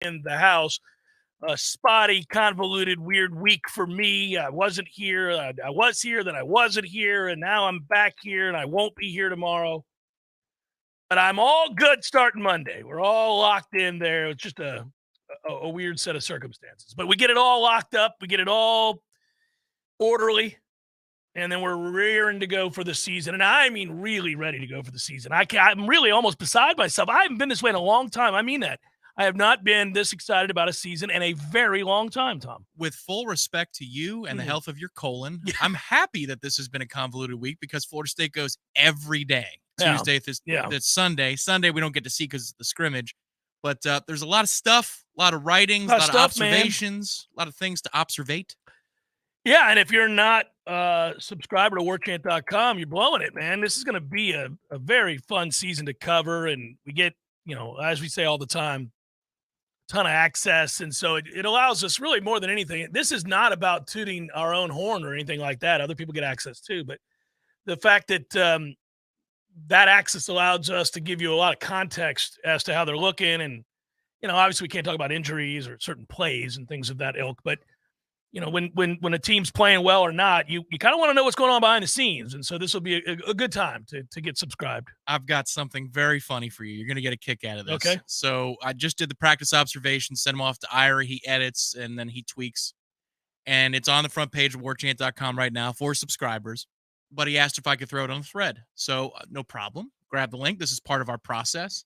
in the house. A spotty, convoluted, weird week for me. I wasn't here. I was here, then I wasn't here, and now I'm back here, and I won't be here tomorrow. But I'm all good starting Monday. We're all locked in there. It's just a weird set of circumstances. But we get it all locked up. We get it all orderly. And then we're rearing to go for the season. And I mean really ready to go for the season. I'm really almost beside myself. I haven't been this way in a long time. I mean that. I have not been this excited about a season in a very long time, Tom. With full respect to you and the health of your colon, I'm happy that this has been a convoluted week because Florida State goes every day. Tuesday, this Sunday. Sunday we don't get to see because of the scrimmage. But there's a lot of stuff, a lot of writings, a lot of observations, a lot of things to observate. Yeah, and if you're not a subscriber to Warchant.com, you're blowing it, man. This is going to be a very fun season to cover, and we get, as we say all the time, a ton of access, and so it allows us really more than anything. This is not about tooting our own horn or anything like that. Other people get access too, but the fact that that access allows us to give you a lot of context as to how they're looking, and obviously we can't talk about injuries or certain plays and things of that ilk, but when a team's playing well or not, you kind of want to know what's going on behind the scenes. And so this will be a good time to get subscribed. I've got something very funny for you. You're going to get a kick out of this. Okay. So I just did the practice observations, sent them off to Ira. He edits, and then he tweaks. And it's on the front page of warchant.com right now for subscribers. But he asked if I could throw it on the thread. So no problem. Grab the link. This is part of our process.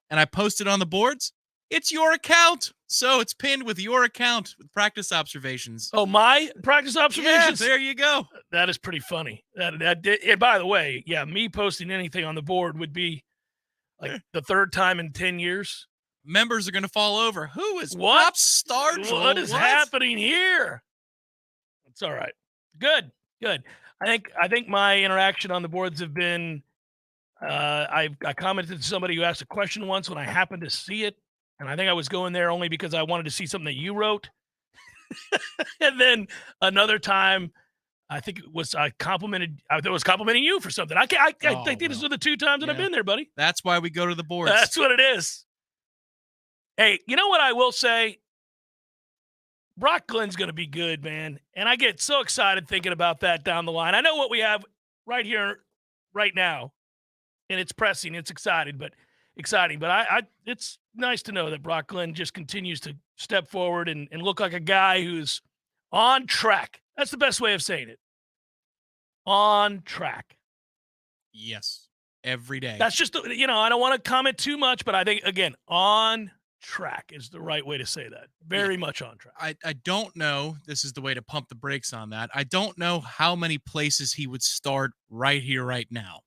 And I posted on the boards. It's your account. So it's pinned with your account with practice observations. Oh, my practice observations? Yeah, there you go. That is pretty funny. And by the way, me posting anything on the board would be like the third time in 10 years. Members are going to fall over. Who is Pop Star Joel? What is happening here? It's all right. Good. I think my interaction on the boards have been, I commented to somebody who asked a question once when I happened to see it. And I think I was going there only because I wanted to see something that you wrote. And then another time, I think it was complimenting you for something. I think these are the two times that I've been there, buddy. That's why we go to the boards. That's what it is. Hey, you know what I will say? Brock Glenn's going to be good, man. And I get so excited thinking about that down the line. I know what we have right here, right now. And it's pressing. It's exciting, but it's nice to know that Brock Glenn just continues to step forward and look like a guy who's on track. That's the best way of saying it. On track. Yes. Every day. That's just, I don't want to comment too much, but I think, again, on track is the right way to say that. Very much on track. I don't know. This is the way to pump the brakes on that. I don't know how many places he would start right here, right now.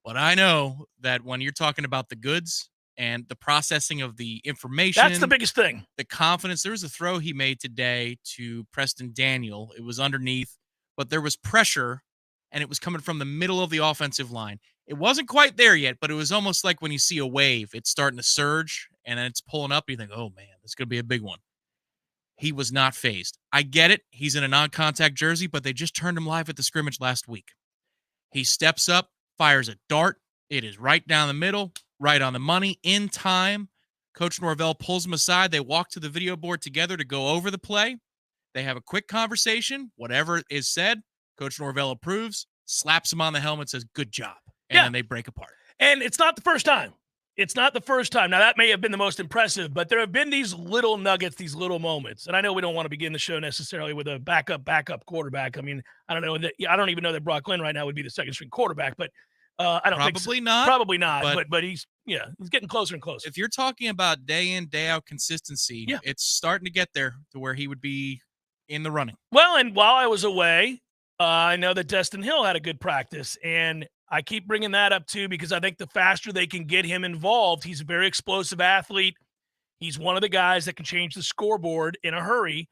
But I know that when you're talking about the goods and the processing of the information, that's the biggest thing. The confidence. There was a throw he made today to Preston Daniel. It was underneath, but there was pressure, and it was coming from the middle of the offensive line. It wasn't quite there yet, but it was almost like when you see a wave, it's starting to surge, and then it's pulling up. You think, oh, man, this is going to be a big one. He was not phased. I get it. He's in a non-contact jersey, but they just turned him live at the scrimmage last week. He steps up. Fires a dart. It is right down the middle, right on the money, in time. Coach Norvell pulls him aside. They walk to the video board together to go over the play. They have a quick conversation. Whatever is said, Coach Norvell approves, slaps him on the helmet, says, good job. And then they break apart. And it's not the first time. Now, that may have been the most impressive, but there have been these little nuggets, these little moments. And I know we don't want to begin the show necessarily with a backup quarterback. I mean, I don't even know that Brock Glenn right now would be the second string quarterback, but I don't think so. Probably not. But he's getting closer and closer. If you're talking about day in, day out consistency, it's starting to get there to where he would be in the running. Well, and while I was away, I know that Destin Hill had a good practice, and I keep bringing that up too because I think the faster they can get him involved, he's a very explosive athlete. He's one of the guys that can change the scoreboard in a hurry.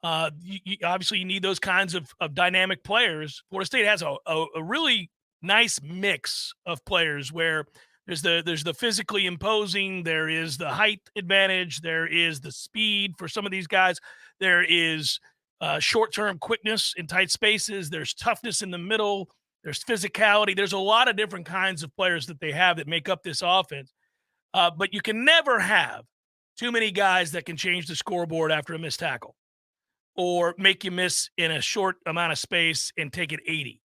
Obviously, you need those kinds of dynamic players. Florida State has a really nice mix of players where there's the physically imposing, there is the height advantage, there is the speed for some of these guys, there is short-term quickness in tight spaces, there's toughness in the middle, there's physicality. There's a lot of different kinds of players that they have that make up this offense. But you can never have too many guys that can change the scoreboard after a missed tackle or make you miss in a short amount of space and take it 80.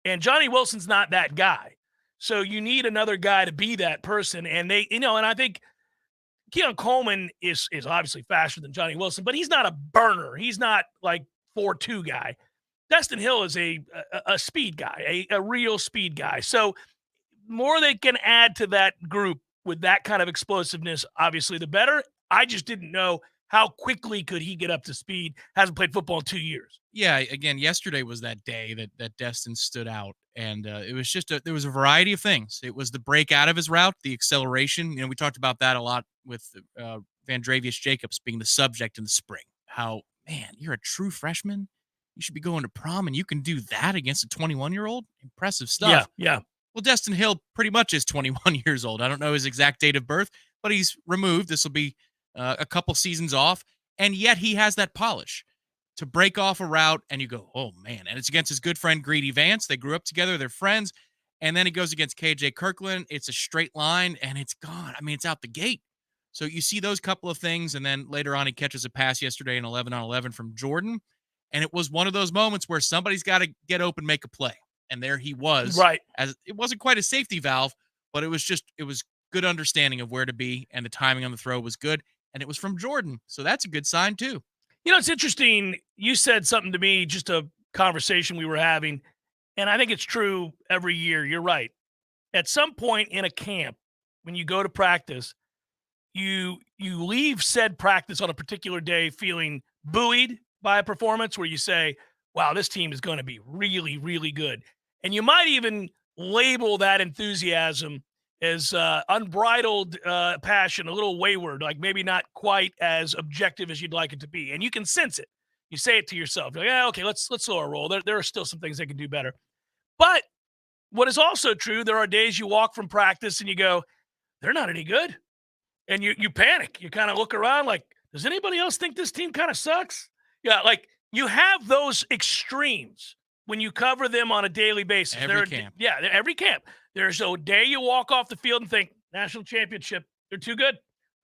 And Johnny Wilson's not that guy. So you need another guy to be that person. And and I think Keon Coleman is obviously faster than Johnny Wilson, but he's not a burner. He's not like 4.2 guy. Destin Hill is a speed guy, a real speed guy. So more they can add to that group with that kind of explosiveness, obviously the better. I just didn't know how quickly could he get up to speed. Hasn't played football in 2 years. Yeah, again, yesterday was that day that Destin stood out, and it was just there was a variety of things. It was the break out of his route, the acceleration. We talked about that a lot with Vandravius Jacobs being the subject in the spring. How, man, you're a true freshman. You should be going to prom, and you can do that against a 21-year-old. Impressive stuff. Yeah. Well, Destin Hill pretty much is 21 years old. I don't know his exact date of birth, but he's removed. This will be a couple seasons off, and yet he has that polish to break off a route, and you go, oh, man. And it's against his good friend Greedy Vance. They grew up together. They're friends. And then he goes against KJ Kirkland. It's a straight line, and it's gone. I mean, it's out the gate. So you see those couple of things, and then later on he catches a pass yesterday in 11-on-11 from Jordan, and it was one of those moments where somebody's got to get open, make a play. And there he was. Right. As it wasn't quite a safety valve, but it was good understanding of where to be, and the timing on the throw was good, and it was from Jordan. So that's a good sign too. It's interesting. You said something to me, just a conversation we were having, and I think it's true every year. You're right. At some point in a camp, when you go to practice, you leave said practice on a particular day feeling buoyed by a performance where you say, wow, this team is going to be really, really good. And you might even label that enthusiasm as unbridled passion, a little wayward, like maybe not quite as objective as you'd like it to be. And you can sense it. You say it to yourself. You're like, yeah, okay, let's slow our roll. There are still some things they can do better. But what is also true, there are days you walk from practice and you go, they're not any good. And you panic. You kind of look around like, does anybody else think this team kind of sucks? Yeah, like you have those extremes when you cover them on a daily basis. Every camp. Yeah, every camp. There's a day you walk off the field and think, national championship, they're too good.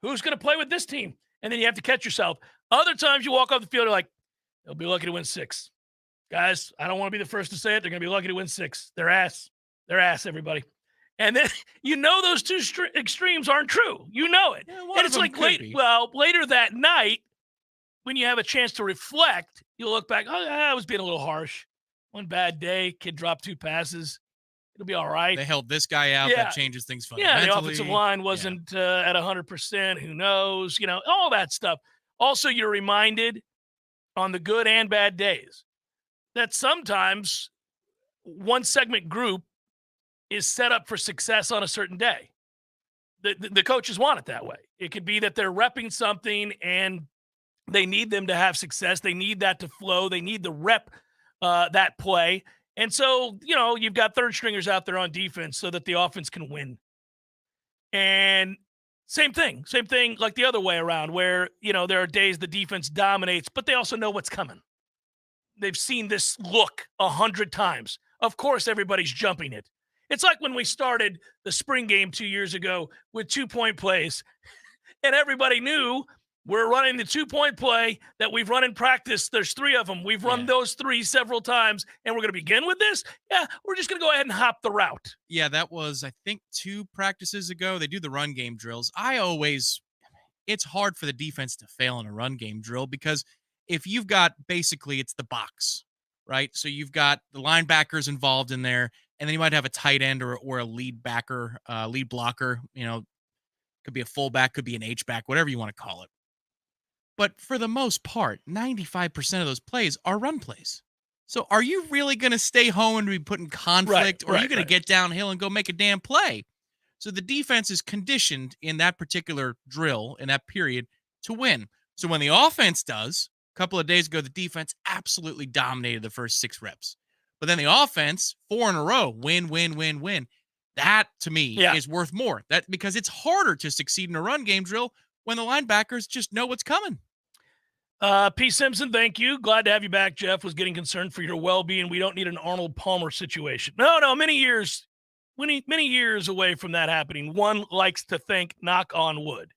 Who's going to play with this team? And then you have to catch yourself. Other times you walk off the field, you're like, they'll be lucky to win 6. Guys, I don't want to be the first to say it. They're going to be lucky to win 6. They're ass. They're ass, everybody. And then those two extremes aren't true. You know it. Yeah, and it's like later that night, when you have a chance to reflect, you'll look back, oh, I was being a little harsh. One bad day, kid dropped 2 passes. It'll be all right. They held this guy out. That changes things fundamentally. Yeah, the offensive line wasn't at 100%. Who knows? All that stuff. Also, you're reminded on the good and bad days that sometimes one segment group is set up for success on a certain day. The coaches want it that way. It could be that they're repping something and they need them to have success. They need that to flow. They need to rep that play. And so, you've got third stringers out there on defense so that the offense can win. And same thing like the other way around where, there are days the defense dominates, but they also know what's coming. They've seen this look 100 times. Of course, everybody's jumping it. It's like when we started the spring game 2 years ago with 2-point plays, and everybody knew we're running the 2-point play that we've run in practice. There's 3 of them. We've run those 3 several times, and we're going to begin with this? Yeah, we're just going to go ahead and hop the route. Yeah, that was, I think, 2 practices ago. They do the run game drills. It's hard for the defense to fail in a run game drill because if you've got basically it's the box, right? So you've got the linebackers involved in there, and then you might have a tight end or a lead backer, lead blocker, could be a fullback, could be an H-back, whatever you want to call it. But for the most part, 95% of those plays are run plays. So are you really going to stay home and be put in conflict, or are you going to get downhill and go make a damn play? So the defense is conditioned in that particular drill, in that period, to win. So when the offense does, a couple of days ago, the defense absolutely dominated the first 6 reps. But then the offense, 4 in a row, win. That, to me, is worth more. That because it's harder to succeed in a run game drill when the linebackers just know what's coming. P. Simpson, thank you. Glad to have you back. Jeff was getting concerned for your well-being. We don't need an Arnold Palmer situation. No, many years away from that happening. One likes to think, knock on wood.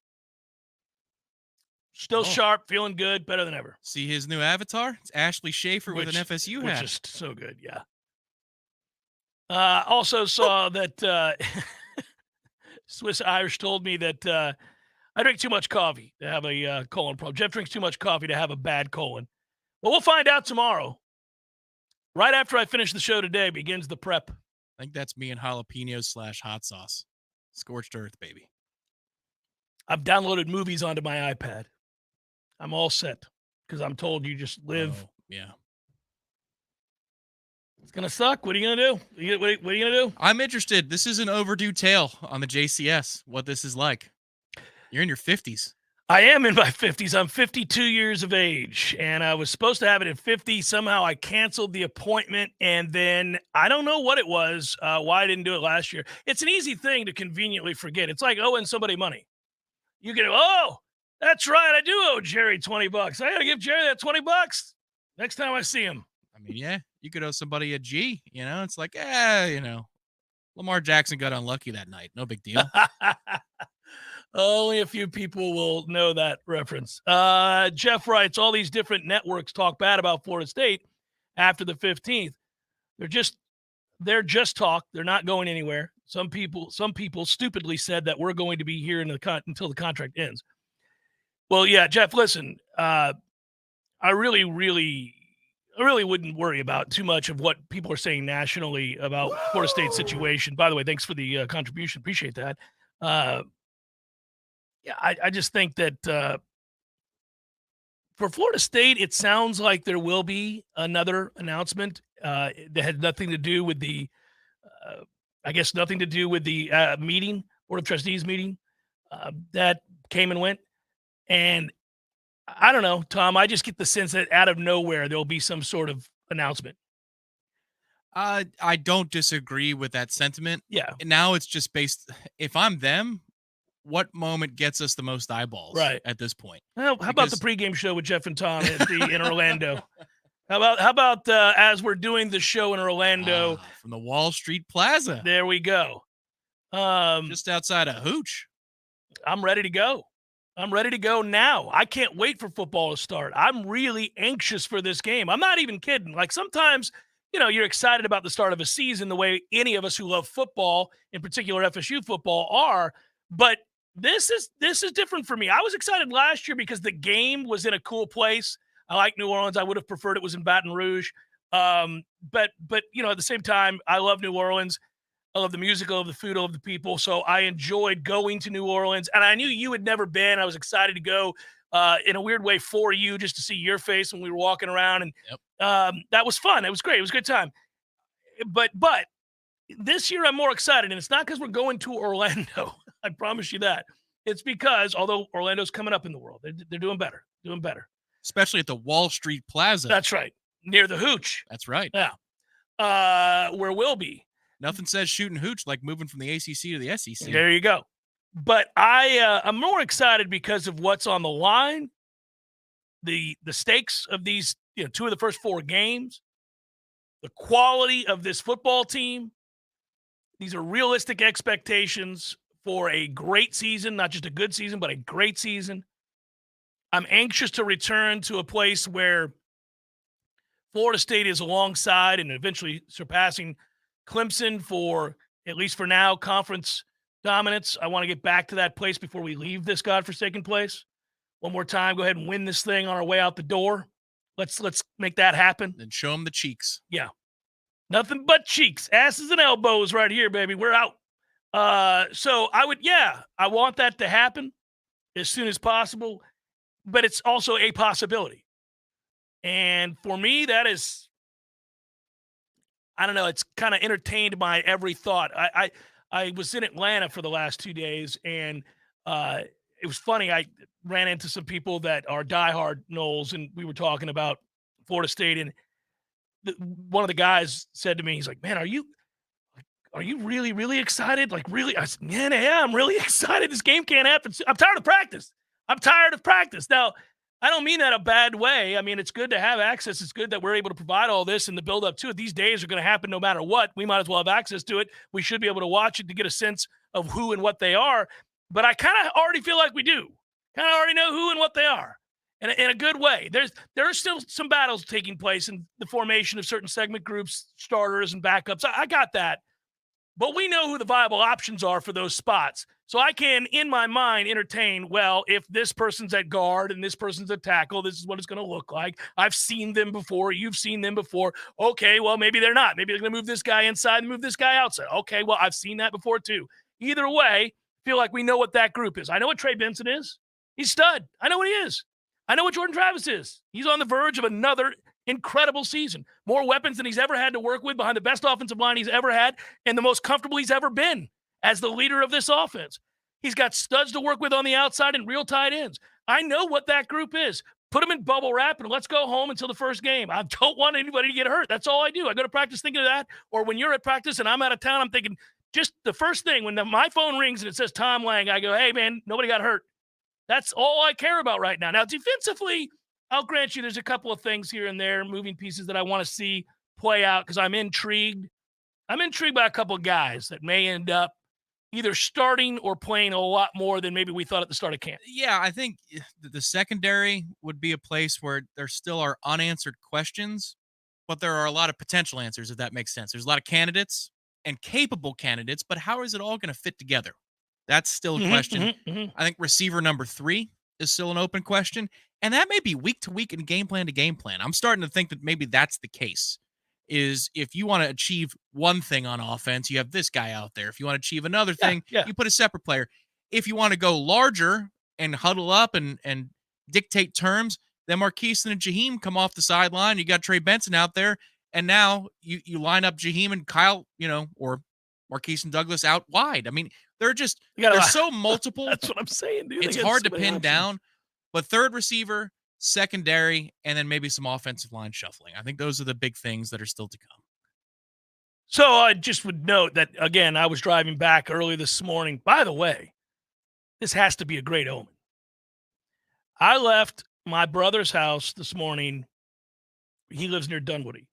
Still Oh. sharp, feeling good, better than ever. See his new avatar? It's Ashley Schaefer with an FSU hat. Which is so good, yeah. Also saw that Swiss Irish told me that I drink too much coffee to have a colon problem. Jeff drinks too much coffee to have a bad colon. Well, we'll find out tomorrow. Right after I finish the show today begins the prep. I think that's me and jalapenos / hot sauce. Scorched earth, baby. I've downloaded movies onto my iPad. I'm all set because I'm told you just live. Oh, yeah. It's going to suck. What are you going to do? What are you going to do? I'm interested. This is an overdue tale on the JCS, what this is like. You're in your 50s. I am in my 50s. I'm 52 years of age, and I was supposed to have it at 50. Somehow I canceled the appointment, and then I don't know what it was, why I didn't do it last year. It's an easy thing to conveniently forget. It's like owing somebody money. You can, oh, that's right, I do owe Jerry $20. I got to give Jerry that $20 next time I see him. I mean, yeah, you could owe somebody a G, you know? It's like, Lamar Jackson got unlucky that night. No big deal. Only a few people will know that reference. Jeff writes, all these different networks talk bad about Florida State after the 15th. They're just talk. They're not going anywhere. Some people stupidly said that we're going to be here until the contract ends. Well, yeah, Jeff, listen, I really wouldn't worry about too much of what people are saying nationally about Florida State's situation. By the way, thanks for the contribution. Appreciate that. Yeah, I just think that for Florida State, it sounds like there will be another announcement that had nothing to do with the, meeting, Board of Trustees meeting that came and went. And I don't know, Tom, I just get the sense that out of nowhere, there'll be some sort of announcement. I don't disagree with that sentiment. Yeah. Now it's just based, if I'm them, what moment gets us the most eyeballs at this point? Well, how about the pregame show with Jeff and Tom in Orlando? How about as we're doing the show in Orlando from the Wall Street Plaza? There we go. Just outside of Hooch. I'm ready to go. I'm ready to go now. I can't wait for football to start. I'm really anxious for this game. I'm not even kidding. Like sometimes, you're excited about the start of a season the way any of us who love football, in particular FSU football, are. But this is different for me. I was excited last year because the game was in a cool place. I like New Orleans. I would have preferred it was in Baton Rouge. But at the same time, I love New Orleans. I love the music, I love the food, I love the people. So I enjoyed going to New Orleans. And I knew you had never been. I was excited to go in a weird way for you, just to see your face when we were walking around. And that was fun. It was great. It was a good time. But this year I'm more excited. And it's not because we're going to Orlando. I promise you that. It's because, although Orlando's coming up in the world, they're doing better. Especially at the Wall Street Plaza. That's right. Near the Hooch. That's right. Yeah. Where we'll be. Nothing says shooting hooch like moving from the ACC to the SEC. There you go. But I'm more excited because of what's on the line, the stakes of these, two of the first 4 games, the quality of this football team. These are realistic expectations for a great season, not just a good season, but a great season. I'm anxious to return to a place where Florida State is alongside and eventually surpassing Clemson for, at least for now, conference dominance. I want to get back to that place before we leave this godforsaken place. One more time, go ahead and win this thing on our way out the door. Let's make that happen. And show them the cheeks. Yeah. Nothing but cheeks, asses and elbows right here, baby. We're out. So I want that to happen as soon as possible, but it's also a possibility. And for me, that is, I don't know. It's kind of entertained my every thought. I was in Atlanta for the last 2 days, and it was funny. I ran into some people that are diehard Noles, and we were talking about Florida State. And one of the guys said to me, he's like, "Man, are you really, really excited? Like, really?" I said, "Man, yeah, I'm really excited. This game can't happen. I'm tired of practice. Now, I don't mean that a bad way. I mean, it's good to have access. It's good that we're able to provide all this and the build up to it. These days are going to happen no matter what. We might as well have access to it. We should be able to watch it to get a sense of who and what they are. But I kind of already feel like we do. Kind of already know who and what they are in a good way. There are still some battles taking place in the formation of certain segment groups, starters and backups. I got that. But we know who the viable options are for those spots. So I can, in my mind, entertain, well, if this person's at guard and this person's at tackle, this is what it's going to look like. I've seen them before. You've seen them before. Okay, well, maybe they're not. Maybe they're going to move this guy inside and move this guy outside. Okay, well, I've seen that before too. Either way, feel like we know what that group is. I know what Trey Benson is. He's stud. I know what he is. I know what Jordan Travis is. He's on the verge of another incredible season. More weapons than he's ever had to work with behind the best offensive line he's ever had and the most comfortable he's ever been as the leader of this offense. He's got studs to work with on the outside and real tight ends. I know what that group is. Put them in bubble wrap and let's go home until the first game. I don't want anybody to get hurt. That's all I do. I go to practice thinking of that. Or when you're at practice and I'm out of town, I'm thinking just the first thing when my phone rings and it says Tom Lang, I go, hey, man, nobody got hurt. That's all I care about right now. Now, defensively, I'll grant you there's a couple of things here and there, moving pieces that I want to see play out because I'm intrigued. I'm intrigued by a couple of guys that may end up either starting or playing a lot more than maybe we thought at the start of camp. Yeah, I think the secondary would be a place where there still are unanswered questions, but there are a lot of potential answers, if that makes sense. There's a lot of candidates and capable candidates, but how is it all going to fit together? That's still a question. I think receiver number 3 is still an open question. And that may be week to week and game plan to game plan. I'm starting to think that maybe that's the case. Is if you want to achieve one thing on offense, you have this guy out there. If you want to achieve another thing, you put a separate player. If you want to go larger and huddle up and dictate terms, then Marquise and Jaheim come off the sideline. You got Trey Benson out there. And now you line up Jaheim and Kyle, or Marquise and Douglas out wide. I mean, they're so multiple. That's what I'm saying, dude. It's hard to pin down. But third receiver, secondary, and then maybe some offensive line shuffling. I think those are the big things that are still to come. So I just would note that, again, I was driving back early this morning. By the way, this has to be a great omen. I left my brother's house this morning. He lives near Dunwoody.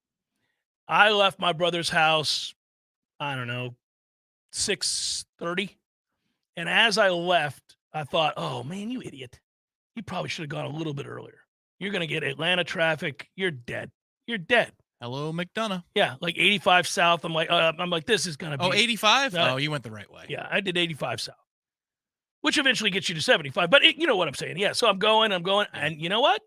I left my brother's house, I don't know, 6:30. And as I left, I thought, oh, man, you idiot. You probably should have gone a little bit earlier. You're going to get Atlanta traffic. You're dead. You're dead. Hello, McDonough. Yeah, like 85 South. I'm like, this is going to be. Oh, 85? Oh, you went the right way. Yeah, I did 85 South, which eventually gets you to 75. But you know what I'm saying. Yeah, so I'm going. And you know what?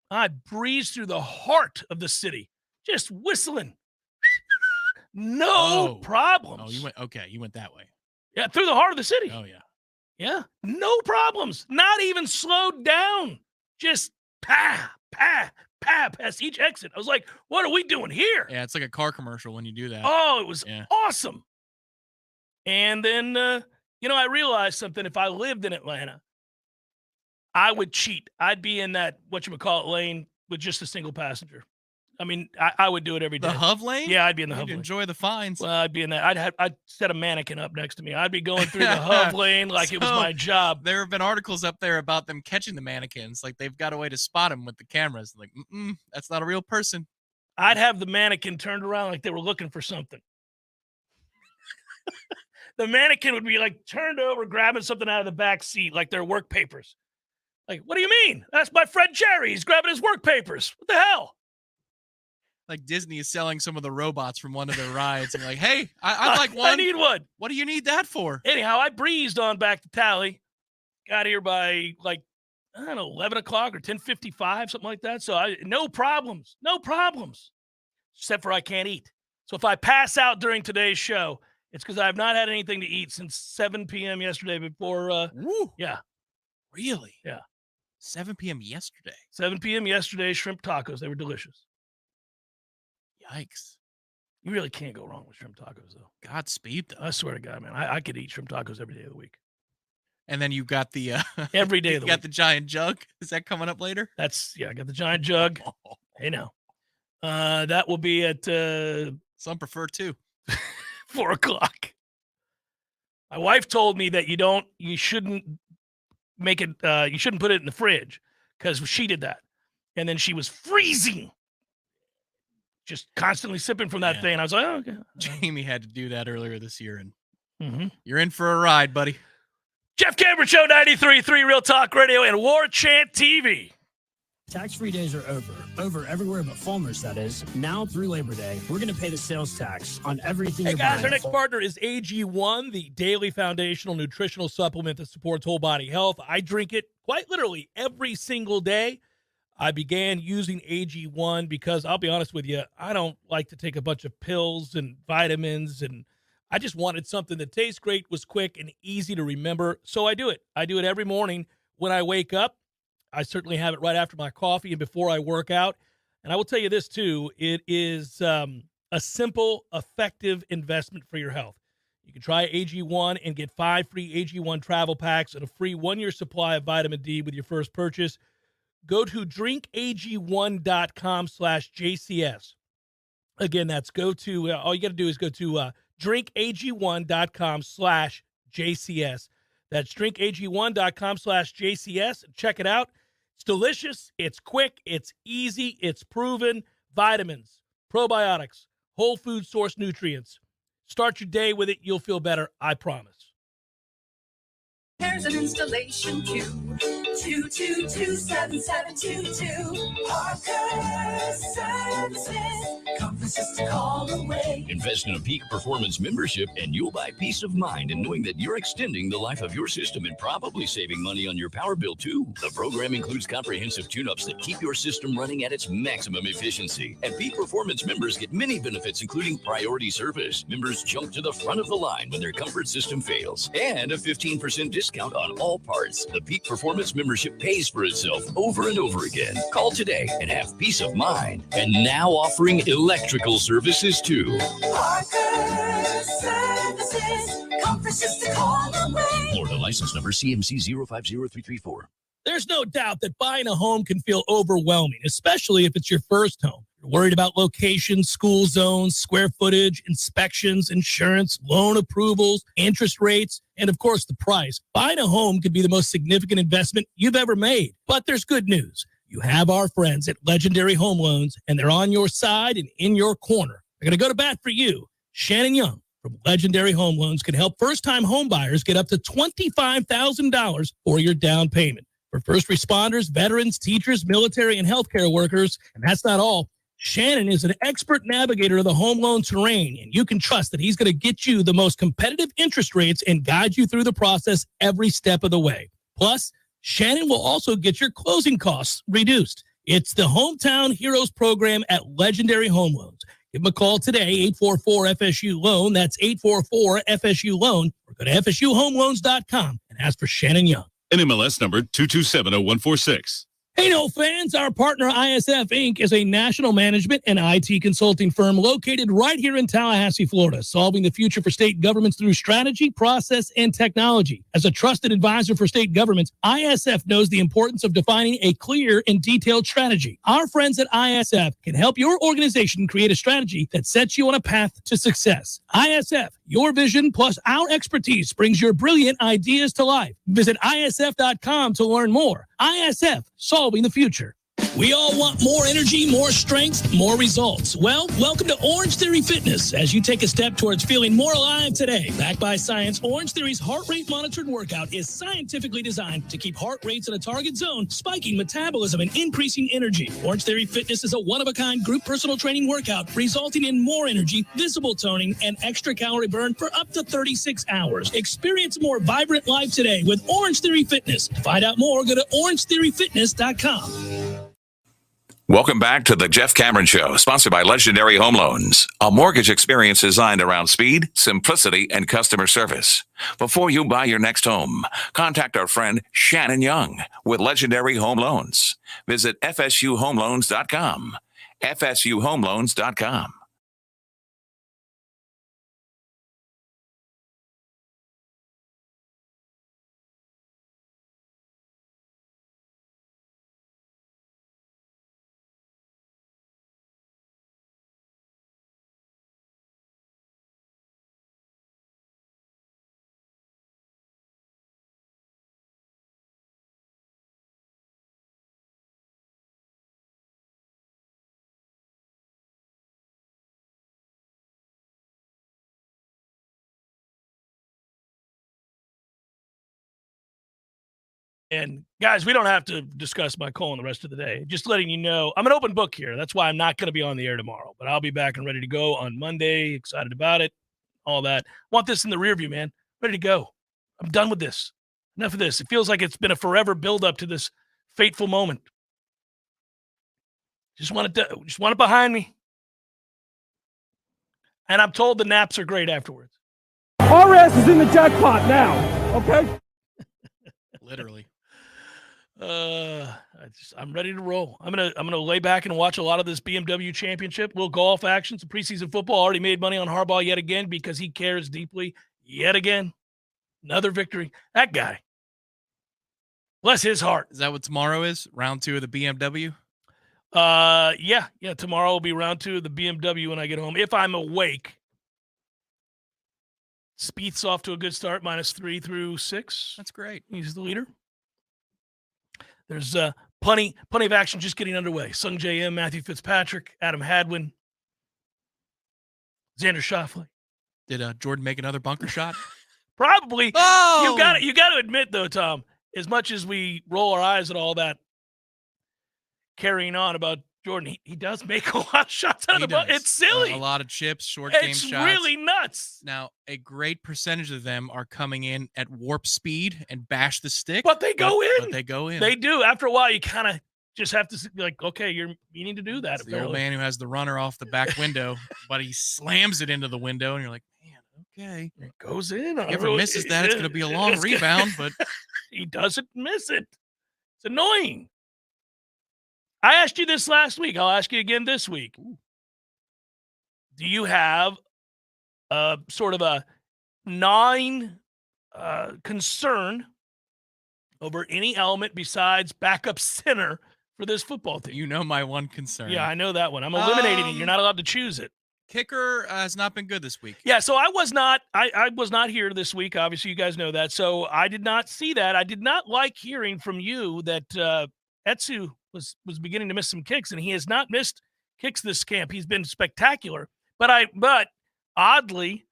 I breezed through the heart of the city, just whistling. No problems. Oh, you went that way. Yeah, through the heart of the city. Oh, yeah. Yeah, no problems. Not even slowed down. Just past each exit. I was like, what are we doing here? Yeah, it's like a car commercial when you do that. Oh, it was awesome. And then, I realized something. If I lived in Atlanta, I would cheat. I'd be in that, whatchamacallit lane with just a single passenger. I mean, I would do it every day. The Hub lane? Yeah, I'd be in the Hub lane. Enjoy the fines. Well, I'd be in that. I'd set a mannequin up next to me. I'd be going through the Hub lane like it was my job. There have been articles up there about them catching the mannequins. Like they've got a way to spot them with the cameras. Like, that's not a real person. I'd have the mannequin turned around like they were looking for something. The mannequin would be like turned over, grabbing something out of the back seat, like their work papers. Like, what do you mean? That's my friend Jerry. He's grabbing his work papers. What the hell? Like Disney is selling some of the robots from one of their rides. And like, hey, I'd like one. I need one. What do you need that for? Anyhow, I breezed on back to Tally. Got here by 11 o'clock or 10:55, something like that. So no problems. Except for I can't eat. So if I pass out during today's show, it's because I have not had anything to eat since 7 p.m. yesterday before. Yeah. Really? Yeah. 7 p.m. yesterday. 7 p.m. yesterday, shrimp tacos. They were delicious. Yikes. You really can't go wrong with shrimp tacos, though. Godspeed, though. I swear to God, man. I could eat shrimp tacos every day of the week. And then you've got the every day of the week. You got the giant jug. Is that coming up later? I got the giant jug. Hey, now. That will be at some prefer 2. 4 o'clock. My wife told me that you shouldn't make it, you shouldn't put it in the fridge because she did that. And then she was freezing, just constantly sipping from that thing. I was like, oh, okay. Jamie had to do that earlier this year, and you're in for a ride, buddy. Jeff Cameron Show, 93.3 Real Talk Radio and Warchant TV. Tax-free days are over everywhere but Fulmer's, that is. Now through Labor Day, we're going to pay the sales tax on everything Hey you're guys, buying. our next partner is AG1, the daily foundational nutritional supplement that supports whole body health. I drink it quite literally every single day. I began using AG1 because I'll be honest with you, I don't like to take a bunch of pills and vitamins, and I just wanted something that tastes great, was quick, and easy to remember. So I do it. I do it every morning when I wake up. I certainly have it right after my coffee and before I work out. And I will tell you this, too. It is a simple, effective investment for your health. You can try AG1 and get 5 free AG1 travel packs and a free 1-year supply of vitamin D with your first purchase. Go to drinkag1.com/JCS. Again, that's all you got to do is go to drinkag1.com/JCS. That's drinkag1.com/JCS. Check it out. It's delicious. It's quick. It's easy. It's proven. Vitamins, probiotics, whole food source nutrients. Start your day with it. You'll feel better. I promise. There's an installation queue. 222-7722. Parker Services. Comfort's just a call away. Invest in a peak performance membership and you'll buy peace of mind in knowing that you're extending the life of your system and probably saving money on your power bill too. The program includes comprehensive tune-ups that keep your system running at its maximum efficiency. And peak performance members get many benefits, including priority service. Members jump to the front of the line when their comfort system fails. And a 15% discount on all parts. The peak performance membership pays for itself over and over again. Call today and have peace of mind. And now offering electrical services too. Parker Services. Comfort's just a call away. Florida license number CMC 050334. There's no doubt that buying a home can feel overwhelming, especially if it's your first home. You're worried about location, school zones, square footage, inspections, insurance, loan approvals, interest rates, and of course the price. Buying a home could be the most significant investment you've ever made. But there's good news. You have our friends at Legendary Home Loans, and they're on your side and in your corner. They're going to go to bat for you. Shannon Young from Legendary Home Loans can help first-time home buyers get up to $25,000 for your down payment. For first responders, veterans, teachers, military, and healthcare workers, and that's not all. Shannon is an expert navigator of the home loan terrain, and you can trust that he's going to get you the most competitive interest rates and guide you through the process every step of the way. Plus, Shannon will also get your closing costs reduced. It's the Hometown Heroes program at Legendary Home Loans. Give them a call today, 844-FSU-LOAN. That's 844-FSU-LOAN. Or go to FSUHomeLoans.com and ask for Shannon Young. NMLS number 22700146. Hey, no fans, our partner ISF Inc. is a national management and IT consulting firm located right here in Tallahassee, Florida, solving the future for state governments through strategy, process, and technology. As a trusted advisor for state governments, ISF knows the importance of defining a clear and detailed strategy. Our friends at ISF can help your organization create a strategy that sets you on a path to success. ISF, your vision plus our expertise brings your brilliant ideas to life. Visit ISF.com to learn more. ISF, solving the future. We all want more energy, more strength, more results. Well, welcome to Orange Theory Fitness as you take a step towards feeling more alive today. Backed by science, Orange Theory's heart rate monitored workout is scientifically designed to keep heart rates in a target zone, spiking metabolism and increasing energy. Orange Theory Fitness is a one-of-a-kind group personal training workout resulting in more energy, visible toning, and extra calorie burn for up to 36 hours. Experience a more vibrant life today with Orange Theory Fitness. To find out more, go to orangetheoryfitness.com. Welcome back to the Jeff Cameron Show, sponsored by Legendary Home Loans, a mortgage experience designed around speed, simplicity, and customer service. Before you buy your next home, contact our friend Shannon Young with Legendary Home Loans. Visit FSUHomeLoans.com. FSUHomeLoans.com. And guys, we don't have to discuss my colon the rest of the day. Just letting you know, I'm an open book here. That's why I'm not going to be on the air tomorrow, but I'll be back and ready to go on Monday. Excited about it. All that. Want this in the rear view, man. Ready to go. I'm done with this. Enough of this. It feels like it's been a forever build-up to this fateful moment. Just want it behind me. And I'm told the naps are great afterwards. Our ass is in the jackpot now, okay? Literally. I'm ready to roll. I'm gonna lay back and watch a lot of this BMW championship, little golf action, some preseason football. Already made money on Harbaugh yet again because he cares deeply. Yet again, another victory. That guy, bless his heart. Is that what tomorrow is? Round 2 of the BMW? Yeah. Tomorrow will be round 2 of the BMW when I get home, if I'm awake. Spieth's off to a good start, -3 through 6. That's great. He's the leader. There's plenty of action just getting underway. Sung J M, Matthew Fitzpatrick, Adam Hadwin, Xander Schauffele. Did Jordan make another bunker shot? Probably. Oh! You got to admit though, Tom, as much as we roll our eyes at all that carrying on about Jordan, he does make a lot of shots out of the ball. It's silly. A lot of chips, short game shots. It's really nuts. Now, a great percentage of them are coming in at warp speed and bash the stick. But they go in. But they go in. They do. After a while, you kind of just have to be like, okay, you need to do that. It's the old man who has the runner off the back window, but he slams it into the window, and you're like, man, okay. It goes in. If he ever misses that, it's going to be a long rebound, but he doesn't miss it. It's annoying. I asked you this last week. I'll ask you again this week. Do you have sort of a concern over any element besides backup center for this football team? You know my one concern. Yeah, I know that one. I'm eliminating it. You're not allowed to choose it. Kicker has not been good this week. Yeah, so I was not here this week. Obviously, you guys know that. So I did not see that. I did not like hearing from you that Etsu was beginning to miss some kicks, and he has not missed kicks this camp. He's been spectacular. But oddly,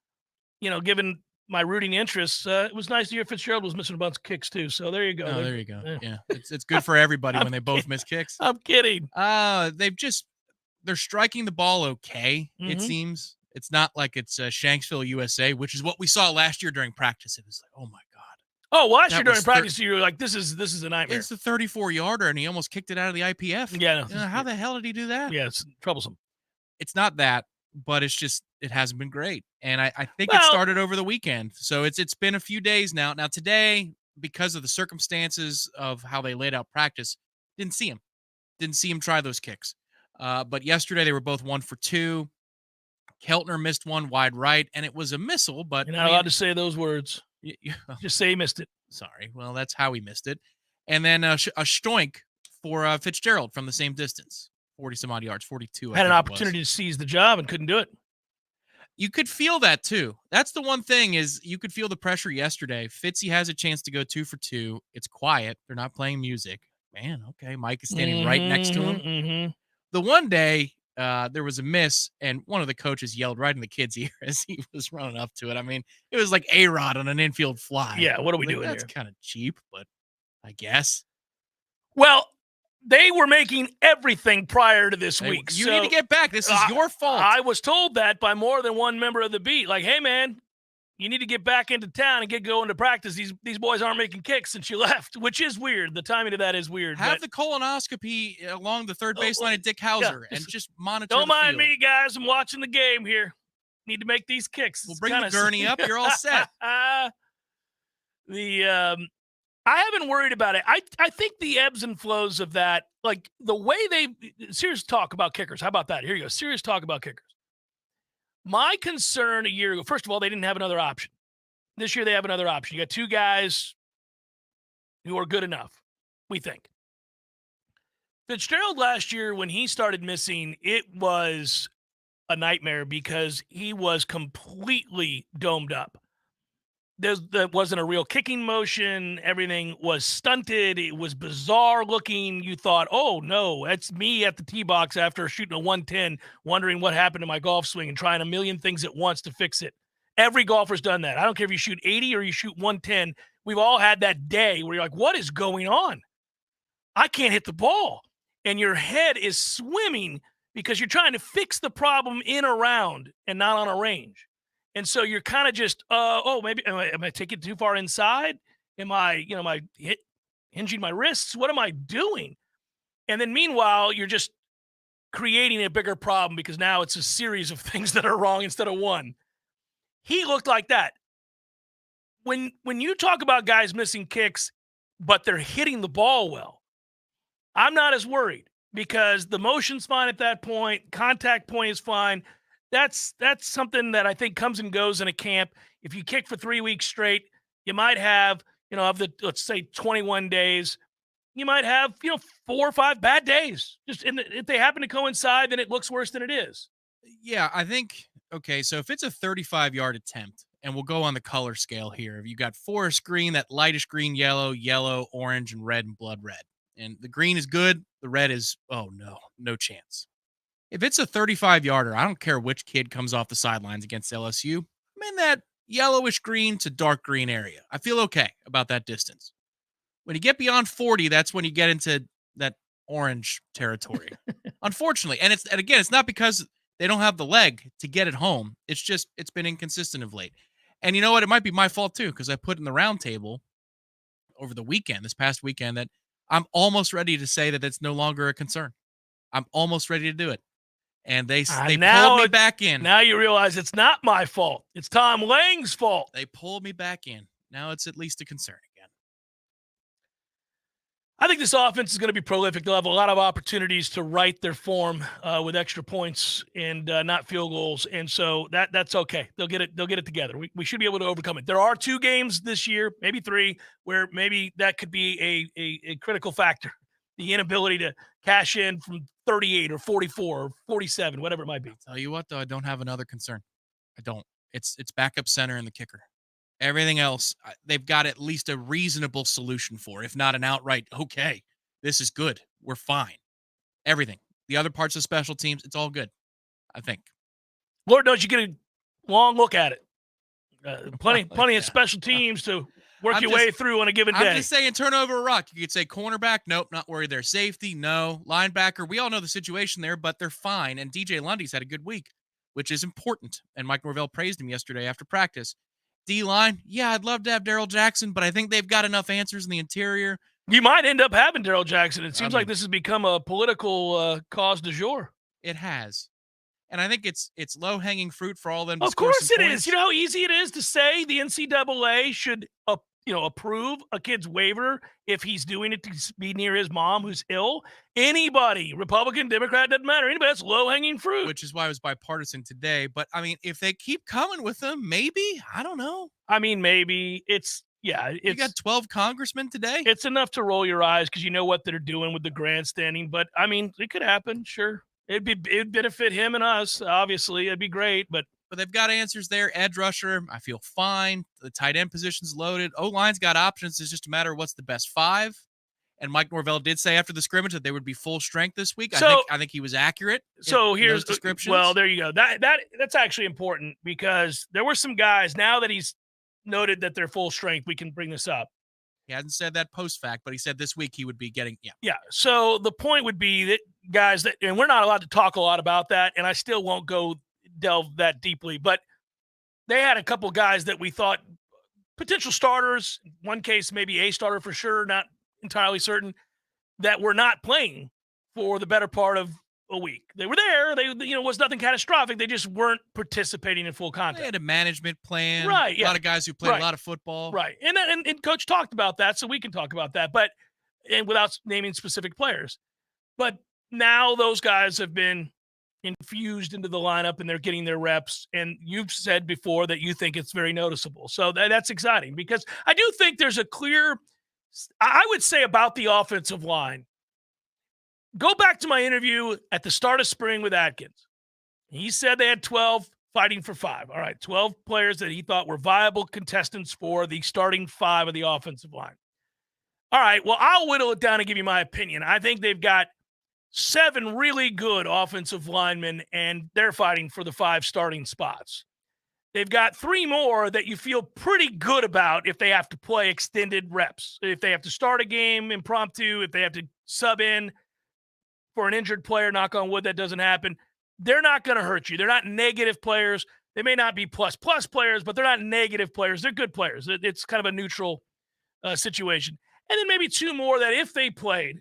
given my rooting interests, it was nice to hear Fitzgerald was missing a bunch of kicks too. So there you go. Oh, there you go. Yeah. It's good for everybody when they both miss kicks. I'm kidding. They're striking the ball okay, it Mhm. seems. It's not like it's Shanksville, USA, which is what we saw last year during practice. It was like, oh my God. Oh, last That year during was practice, you were like, this is a nightmare. It's the 34-yarder, and he almost kicked it out of the IPF. Yeah. How the hell did he do that? Yeah, it's troublesome. It's not that, but it's just it hasn't been great. And I think it Well- started over the weekend. So it's been a few days now. Now today, because of the circumstances of how they laid out practice, didn't see him try those kicks. But yesterday they were both 1 for 2. Keltner missed one wide right, and it was a missile, but You're not allowed to say those words. you Just say he missed it. sorry. Well, that's how he missed it. And then a stoink for Fitzgerald from the same distance, 40 some odd yards, 42. Had an opportunity to seize the job and couldn't do it. You could feel that too. That's the one thing is you could feel the pressure yesterday. Fitzy has a chance to go 2 for 2. It's quiet. They're not playing music. Man, okay. Mike is standing right next to him. Mm-hmm. The one day there was a miss, and one of the coaches yelled right in the kid's ear as he was running up to it. I mean, it was like A-Rod on an infield fly. Yeah, what are we Like, doing That's here? kind of cheap, but I guess. Well, they were making everything prior to this Hey, week. you so need to get back. This is your fault. I was told that by more than one member of the beat. Like, hey, man, you need to get back into town and get going to practice. These boys aren't making kicks since you left, which is weird. The timing of that is weird. Have but the colonoscopy along the third baseline at Dick Hauser and just monitor don't the mind field. me, guys. I'm watching the game here. Need to make these kicks. We'll It's bring the kinda- gurney up. You're all set. I haven't worried about it. I think the ebbs and flows of that, like the way serious talk about kickers. How about that? Here you go. Serious talk about kickers. My concern a year ago, first of all, they didn't have another option. This year they have another option. You got 2 guys who are good enough, we think. Fitzgerald last year, when he started missing, it was a nightmare because he was completely domed up. There wasn't a real kicking motion. Everything was stunted. It was bizarre looking. You thought, oh, no, that's me at the tee box after shooting a 110, wondering what happened to my golf swing and trying a million things at once to fix it. Every golfer's done that. I don't care if you shoot 80 or you shoot 110. We've all had that day where you're like, what is going on? I can't hit the ball. And your head is swimming because you're trying to fix the problem in a round and not on a range. And so you're kind of just, maybe am I taking it too far inside? Am I hinging my wrists? What am I doing? And then meanwhile, you're just creating a bigger problem because now it's a series of things that are wrong instead of one. He looked like that. When you talk about guys missing kicks, but they're hitting the ball well, I'm not as worried because the motion's fine at that point. Contact point is fine. That's something that I think comes and goes in a camp. If you kick for 3 weeks straight, you might have, of the, let's say 21 days, you might have, 4 or 5 bad days. Just if they happen to coincide, then it looks worse than it is. Yeah, I think, okay, so if it's a 35-yard attempt, and we'll go on the color scale here. You got forest green, that lightish green, yellow, orange, and red and blood red. And the green is good. The red is, no chance. If it's a 35-yarder, I don't care which kid comes off the sidelines against LSU. I'm in that yellowish green to dark green area. I feel okay about that distance. When you get beyond 40, that's when you get into that orange territory. Unfortunately. And again, it's not because they don't have the leg to get it home. It's just, it's been inconsistent of late. And you know what? It might be my fault too, because I put in the round table over the weekend, this past weekend, that I'm almost ready to say that it's no longer a concern. I'm almost ready to do it. And they pulled me back in. Now you realize it's not my fault. It's Tom Lang's fault. They pulled me back in. Now it's at least a concern again. I think this offense is going to be prolific. They'll have a lot of opportunities to right their form with extra points and not field goals, and so that's okay. They'll get it together. We should be able to overcome it. There are 2 games this year, maybe 3, where maybe that could be a critical factor. The inability to cash in from 38 or 44 or 47, whatever it might be. I'll tell you what, though, I don't have another concern. I don't. It's backup center and the kicker. Everything else, they've got at least a reasonable solution for, if not an outright, okay, this is good. We're fine. Everything. The other parts of special teams, it's all good, I think. Lord knows you get a long look at it. Plenty of special teams to work your way through on a given day. I'm just saying, turn over a rock. You could say cornerback. Nope, not worried there. Safety, no. Linebacker, we all know the situation there, but they're fine. And DJ Lundy's had a good week, which is important. And Mike Norvell praised him yesterday after practice. D-line, yeah, I'd love to have Darrell Jackson, but I think they've got enough answers in the interior. You might end up having Darrell Jackson. It seems like this has become a political cause du jour. It has. And I think it's low-hanging fruit for all of them to Of score course some it points. is. You know how easy it is to say the NCAA should approve a kid's waiver if he's doing it to be near his mom who's ill? Anybody, Republican, Democrat, doesn't matter. Anybody, that's low-hanging fruit. Which is why it was bipartisan today. But, I mean, if they keep coming with them, maybe. I don't know. I mean, maybe. You got 12 congressmen today? It's enough to roll your eyes because you know what they're doing with the grandstanding. But, I mean, it could happen, sure. It'd benefit him and us, obviously. It'd be great, but they've got answers there. Edge rusher, I feel fine. The tight end position's loaded. O-line's got options. It's just a matter of what's the best 5. And Mike Norvell did say after the scrimmage that they would be full strength this week. I think he was accurate. So here's those descriptions. Well, there you go. That's actually important because there were some guys, now that he's noted that they're full strength, we can bring this up. He hasn't said that post-fact, but he said this week he would be getting, Yeah, so the point would be that guys and we're not allowed to talk a lot about that, and I still won't delve that deeply, but they had a couple guys that we thought potential starters, one case maybe a starter for sure, not entirely certain, that were not playing for the better part of a week. They were there. It was nothing catastrophic. They just weren't participating in full contact. They had a management plan. Right. A lot of guys who played a lot of football. Right. And Coach talked about that, so we can talk about that, and without naming specific players. But now those guys have been infused into the lineup and they're getting their reps. And you've said before that you think it's very noticeable. So that's exciting because I do think there's a clear, I would say about the offensive line. Go back to my interview at the start of spring with Atkins. He said they had 12 fighting for 5. All right, 12 players that he thought were viable contestants for the starting 5 of the offensive line. All right, well, I'll whittle it down and give you my opinion. I think they've got 7 really good offensive linemen, and they're fighting for the 5 starting spots. They've got 3 more that you feel pretty good about if they have to play extended reps, if they have to start a game impromptu, if they have to sub in for an injured player, knock on wood, that doesn't happen. They're not going to hurt you. They're not negative players. They may not be plus players, but they're not negative players. They're good players. It's kind of a neutral situation. And then maybe 2 more that if they played,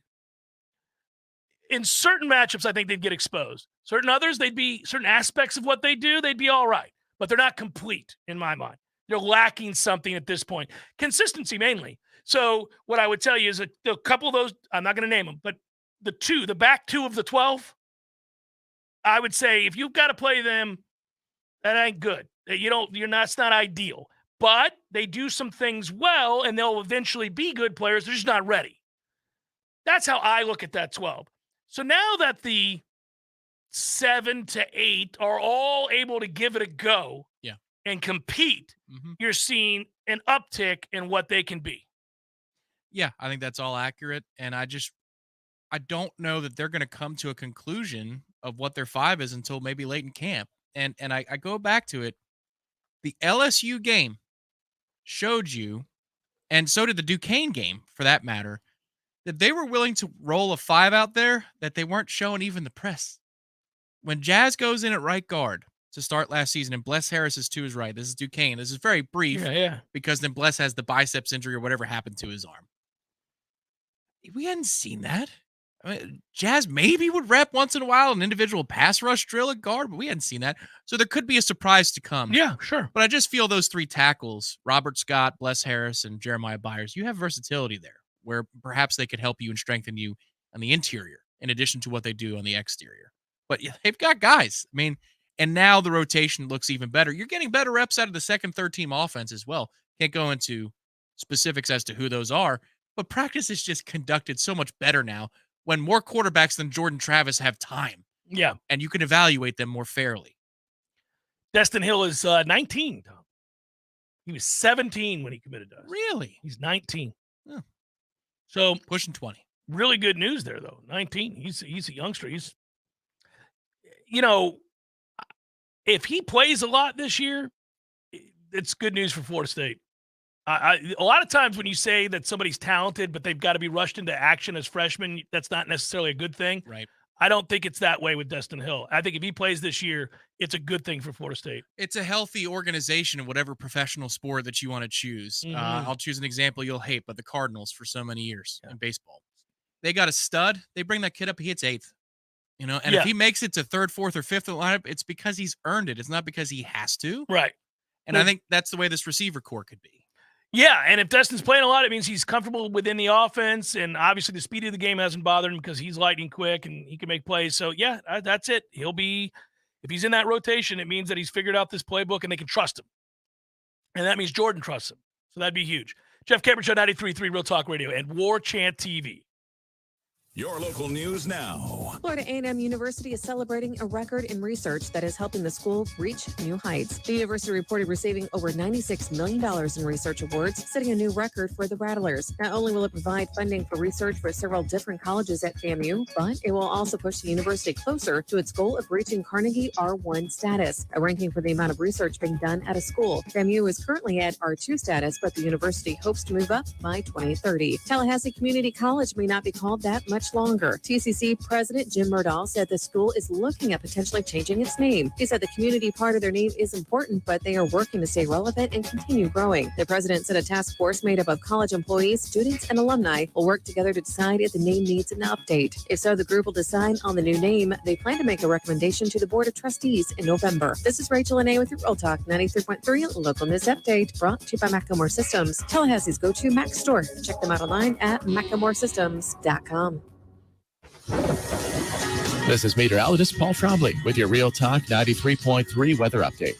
in certain matchups, I think they'd get exposed. Certain others, certain aspects of what they do, they'd be all right. But they're not complete in my mind. They're lacking something at this point. Consistency mainly. So what I would tell you is a couple of those, I'm not going to name them, but the back 2 of the 12, I would say if you've got to play them, that ain't good. It's not ideal. But they do some things well, and they'll eventually be good players. They're just not ready. That's how I look at that 12. So now that the 7 to 8 are all able to give it a go and compete, you're seeing an uptick in what they can be. Yeah, I think that's all accurate. And I don't know that they're going to come to a conclusion of what their 5 is until maybe late in camp. And I go back to it. The LSU game showed you, and so did the Duquesne game for that matter, that they were willing to roll a 5 out there that they weren't showing even the press. When Jazz goes in at right guard to start last season, and Bless Harris is to his right, this is Duquesne. This is very brief because then Bless has the biceps injury or whatever happened to his arm. We hadn't seen that. I mean, Jazz maybe would rep once in a while an individual pass rush drill at guard, but we hadn't seen that. So there could be a surprise to come. Yeah, sure. But I just feel those 3 tackles, Robert Scott, Bless Harris, and Jeremiah Byers, you have versatility there where perhaps they could help you and strengthen you on the interior in addition to what they do on the exterior. But yeah, they've got guys. I mean, and now the rotation looks even better. You're getting better reps out of the second, third team offense as well. Can't go into specifics as to who those are, but practice is just conducted so much better now when more quarterbacks than Jordan Travis have time. Yeah. And you can evaluate them more fairly. Destin Hill is 19, Tom. He was 17 when he committed to us. Really? He's 19. Yeah. So pushing 20. Really good news there, though. 19. He's a youngster. If he plays a lot this year, it's good news for Florida State. A lot of times when you say that somebody's talented, but they've got to be rushed into action as freshmen, that's not necessarily a good thing. Right. I don't think it's that way with Destin Hill. I think if he plays this year, it's a good thing for Florida State. It's a healthy organization in whatever professional sport that you want to choose. I'll choose an example you'll hate, but the Cardinals for so many years in baseball. They got a stud. They bring that kid up. He hits 8th. And if he makes it to 3rd, 4th, or 5th in the lineup, it's because he's earned it. It's not because he has to. Right. And I think that's the way this receiver core could be. Yeah, and if Destin's playing a lot, it means he's comfortable within the offense, and obviously the speed of the game hasn't bothered him because he's lightning quick and he can make plays. So, yeah, that's it. He'll be – if he's in that rotation, it means that he's figured out this playbook and they can trust him. And that means Jordan trusts him. So that'd be huge. Jeff Cameron Show, 93.3 Real Talk Radio and Warchant TV. Your local news now. Florida A&M University is celebrating a record in research that is helping the school reach new heights. The university reported receiving over $96 million in research awards, setting a new record for the Rattlers. Not only will it provide funding for research for several different colleges at FAMU, but it will also push the university closer to its goal of reaching Carnegie R1 status, a ranking for the amount of research being done at a school. FAMU is currently at R2 status, but the university hopes to move up by 2030. Tallahassee Community College may not be called that much longer. TCC President Jim Murdahl said the school is looking at potentially changing its name. He said the community part of their name is important, but they are working to stay relevant and continue growing. The president said a task force made up of college employees, students, and alumni will work together to decide if the name needs an update. If so, the group will decide on the new name. They plan to make a recommendation to the Board of Trustees in November. This is Rachel Anay with your Real Talk 93.3 Local News Update, brought to you by Macklemore Systems, Tallahassee's go-to Mac store. Check them out online at MacklemoreSystems.com. This is meteorologist Paul Trombley with your Real Talk 93.3 weather update.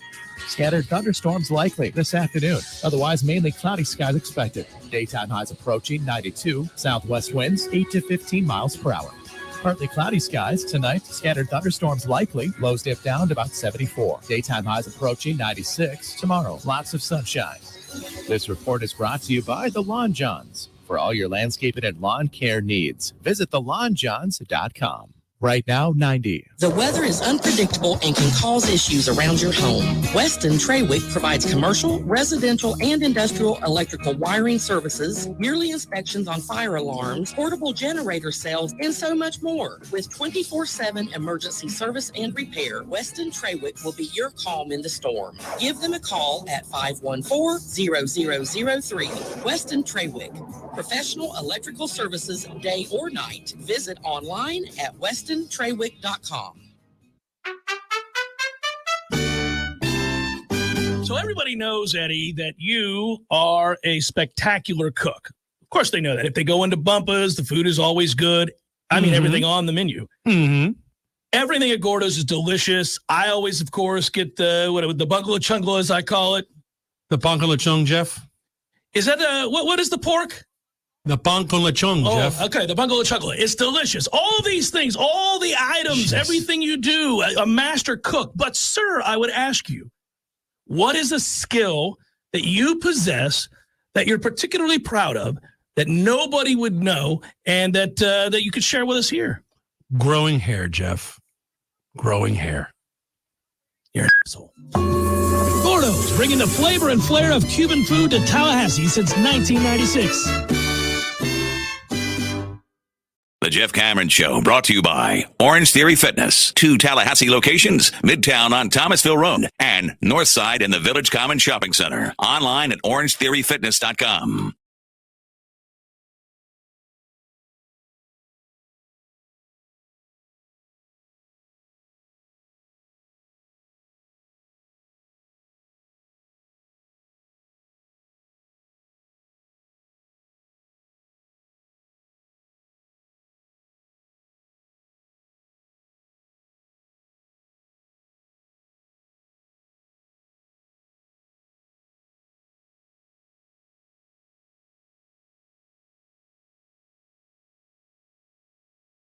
Scattered thunderstorms likely this afternoon. Otherwise, mainly cloudy skies expected. Daytime highs approaching 92. Southwest winds 8 to 15 miles per hour. Partly cloudy skies tonight. Scattered thunderstorms likely. Lows dip down to about 74. Daytime highs approaching 96. Tomorrow, lots of sunshine. This report is brought to you by the Lawn Johns. For all your landscaping and lawn care needs, visit thelawnjohns.com. Right now, 90. The weather is unpredictable and can cause issues around your home. Weston Treywick provides commercial, residential, and industrial electrical wiring services, yearly inspections on fire alarms, portable generator sales, and so much more. With 24/7 emergency service and repair, Weston Treywick will be your calm in the storm. Give them a call at 514-0003. Weston Treywick, professional electrical services day or night. Visit online at westontreywick.com. So everybody knows, Eddie, that you are a spectacular cook. Of course they know that. If they go into Bumpa's, the food is always good. I mean, everything on the menu. Mm-hmm. Everything at Gordo's is delicious. I always, of course, get the bungalow chungla, as I call it. The pan con lechon, Jeff. Is that what is the pork? The pan con lechon, Jeff. Okay, the bungalow chungla. It's delicious. All these things, all the items, everything you do, a master cook. But, sir, I would ask you, what is a skill that you possess that you're particularly proud of that nobody would know and that you could share with us here? Growing hair, Jeff. Growing hair. You're an asshole. Gordo's, bringing the flavor and flair of Cuban food to Tallahassee since 1996. The Jeff Cameron Show, brought to you by Orange Theory Fitness. 2 Tallahassee locations, Midtown on Thomasville Road and Northside in the Village Common Shopping Center. Online at orangetheoryfitness.com.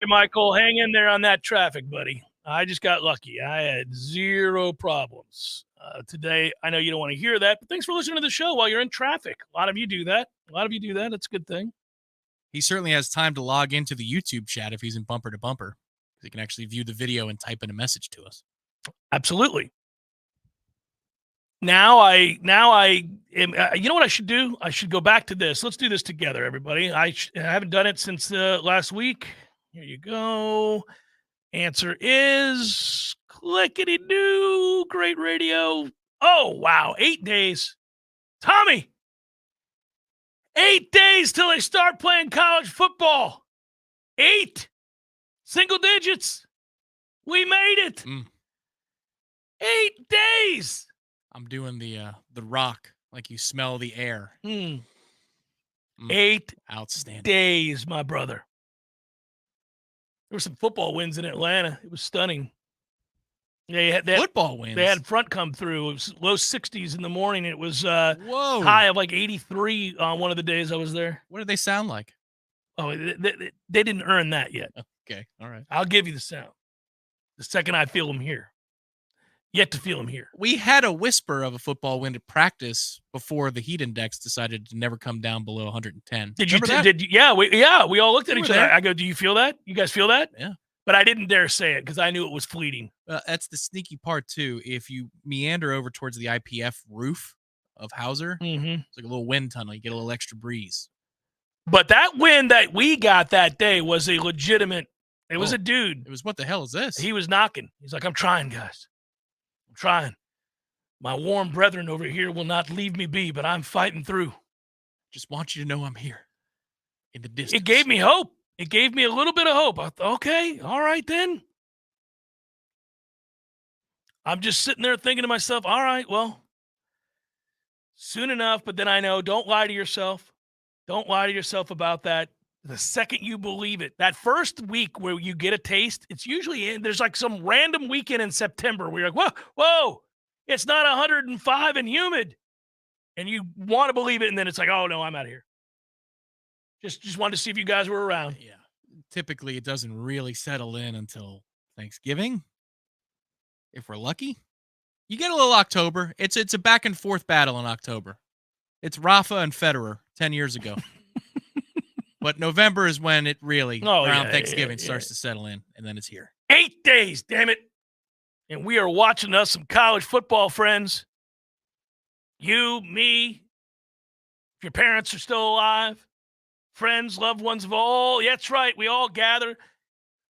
Hey, Michael, hang in there on that traffic, buddy. I just got lucky. I had 0 problems today. I know you don't want to hear that, but thanks for listening to the show while you're in traffic. A lot of you do that. That's a good thing. He certainly has time to log into the YouTube chat if he's in bumper to bumper. He can actually view the video and type in a message to us. Absolutely. Now I am, you know what I should do? I should go back to this. Let's do this together, everybody. I haven't done it since last week. Here you go. Answer is clickety-doo. Great radio. Oh, wow. 8 days. Tommy, 8 days till they start playing college football. 8. Single digits. We made it. 8 days. I'm doing the rock, like you smell the air. 8 outstanding days, my brother. There were some football wins in Atlanta. It was stunning. They had football wins. They had front come through. It was low 60s in the morning. It was high of like 83 on one of the days I was there. What did they sound like? Oh, they didn't earn that yet. Okay, all right. I'll give you the sound. The second I feel them here. Yet to feel them here. We had a whisper of a football win at practice before the heat index decided to never come down below 110. Did you? Yeah, we all looked at each other. I go, do you feel that? You guys feel that? Yeah. But I didn't dare say it because I knew it was fleeting. That's the sneaky part too. If you meander over towards the IPF roof of Hauser, it's like a little wind tunnel. You get a little extra breeze. But that win that we got that day was a legitimate. It was a dude. It was, what the hell is this? He was knocking. He's like, I'm trying, guys. I'm trying. My warm brethren over here will not leave me be, but I'm fighting through. Just want you to know I'm here in the distance. It gave me hope. It gave me a little bit of hope. I thought, okay, all right then. I'm just sitting there thinking to myself, all right, well, soon enough. But then I know, don't lie to yourself. Don't lie to yourself about that. The second you believe it, that first week where you get a taste, it's usually there's like some random weekend in September where you're like, whoa, it's not 105 and humid. And you want to believe it. And then it's like, oh no, I'm out of here. Just wanted to see if you guys were around. Yeah. Typically it doesn't really settle in until Thanksgiving. If we're lucky, you get a little October. It's a back and forth battle in October. It's Rafa and Federer 10 years ago. But November is when it really, Oh, around yeah, Thanksgiving, yeah. starts to settle in, and then it's here. 8 days, damn it. And we are watching us some college football, friends. You, me, if your parents are still alive, friends, loved ones of all. Yeah, that's right. We all gather.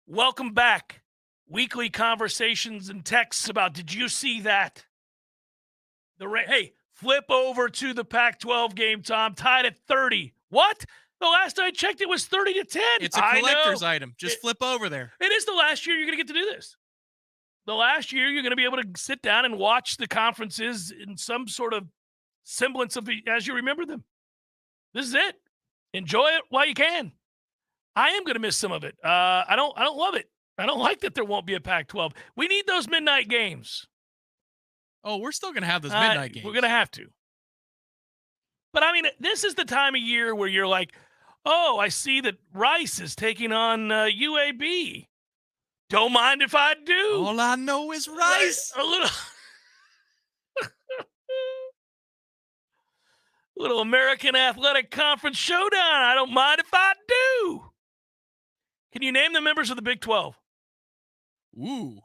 Welcome back. Weekly conversations and texts about, did you see that? Hey, flip over to the Pac-12 game, Tom. Tied at 30. What? The last I checked, it was 30-10. It's a collector's item. Just flip over there. It is the last year you're going to get to do this. The last year you're going to be able to sit down and watch the conferences in some sort of semblance of as you remember them. This is it. Enjoy it while you can. I am going to miss some of it. I don't love it. I don't like that there won't be a Pac-12. We need those midnight games. Oh, we're still going to have those midnight games. We're going to have to. But, I mean, this is the time of year where you're like, oh, I see that Rice is taking on UAB. Don't mind if I do. All I know is Rice. A little American Athletic Conference showdown. I don't mind if I do. Can you name the members of the Big 12? Ooh.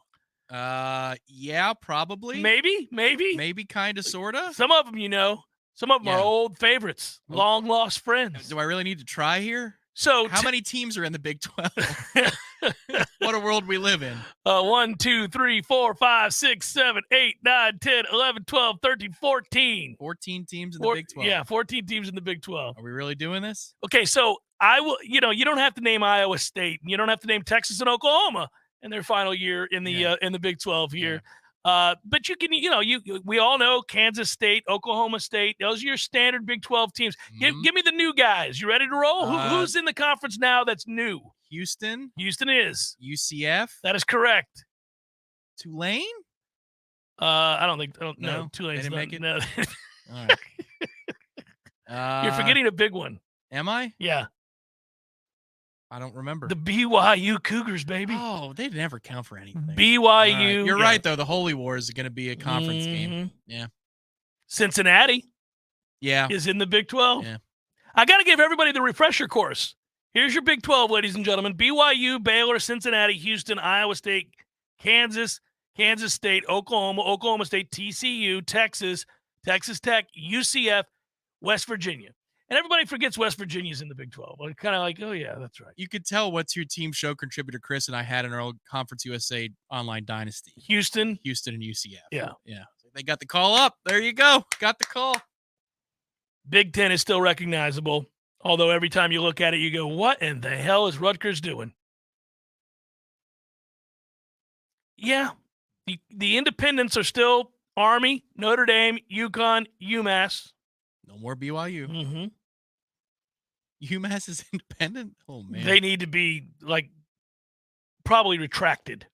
Yeah, probably. Maybe, kind of, sort of. Some of them, you know. Some of them are old favorites, long lost friends. Do I really need to try here? So how many teams are in the Big 12? What a world we live in. 1, 2, 3, 4, 5, 6, 7, 8, 9, 10, 11, 12, 13, 14. 14 teams in the Big 12. Yeah, 14 teams in the Big 12. Are we really doing this? Okay, so I will, you don't have to name Iowa State. You don't have to name Texas and Oklahoma in their final year in the Big 12 here. Yeah. But you can, we all know Kansas State, Oklahoma State. Those are your standard Big 12 teams. Mm-hmm. Give me the new guys. You ready to roll? Who's in the conference now that's new? Houston. Houston is. UCF. That is correct. Tulane? I don't think. No, No, Tulane's they didn't not, make it? No. All right. You're forgetting a big one. Am I? Yeah. I don't remember. The BYU Cougars, baby. Oh, they never count for anything. BYU. Right. You're right, though. The Holy War is going to be a conference game. Yeah. Cincinnati. Yeah. Is in the Big 12. Yeah. I got to give everybody the refresher course. Here's your Big 12, ladies and gentlemen. BYU, Baylor, Cincinnati, Houston, Iowa State, Kansas, Kansas State, Oklahoma State, TCU, Texas, Texas Tech, UCF, West Virginia. And everybody forgets West Virginia's in the Big 12. I'm kind of like, oh, yeah, that's right. You could tell what's your team show contributor, Chris, and I had in our old Conference USA online dynasty. Houston, and UCF. Yeah. Yeah. They got the call up. There you go. Got the call. Big Ten is still recognizable, although every time you look at it, you go, what in the hell is Rutgers doing? Yeah. The independents are still Army, Notre Dame, UConn, UMass. No more BYU. Mm-hmm. UMass is independent? Oh, man. They need to be, probably retracted.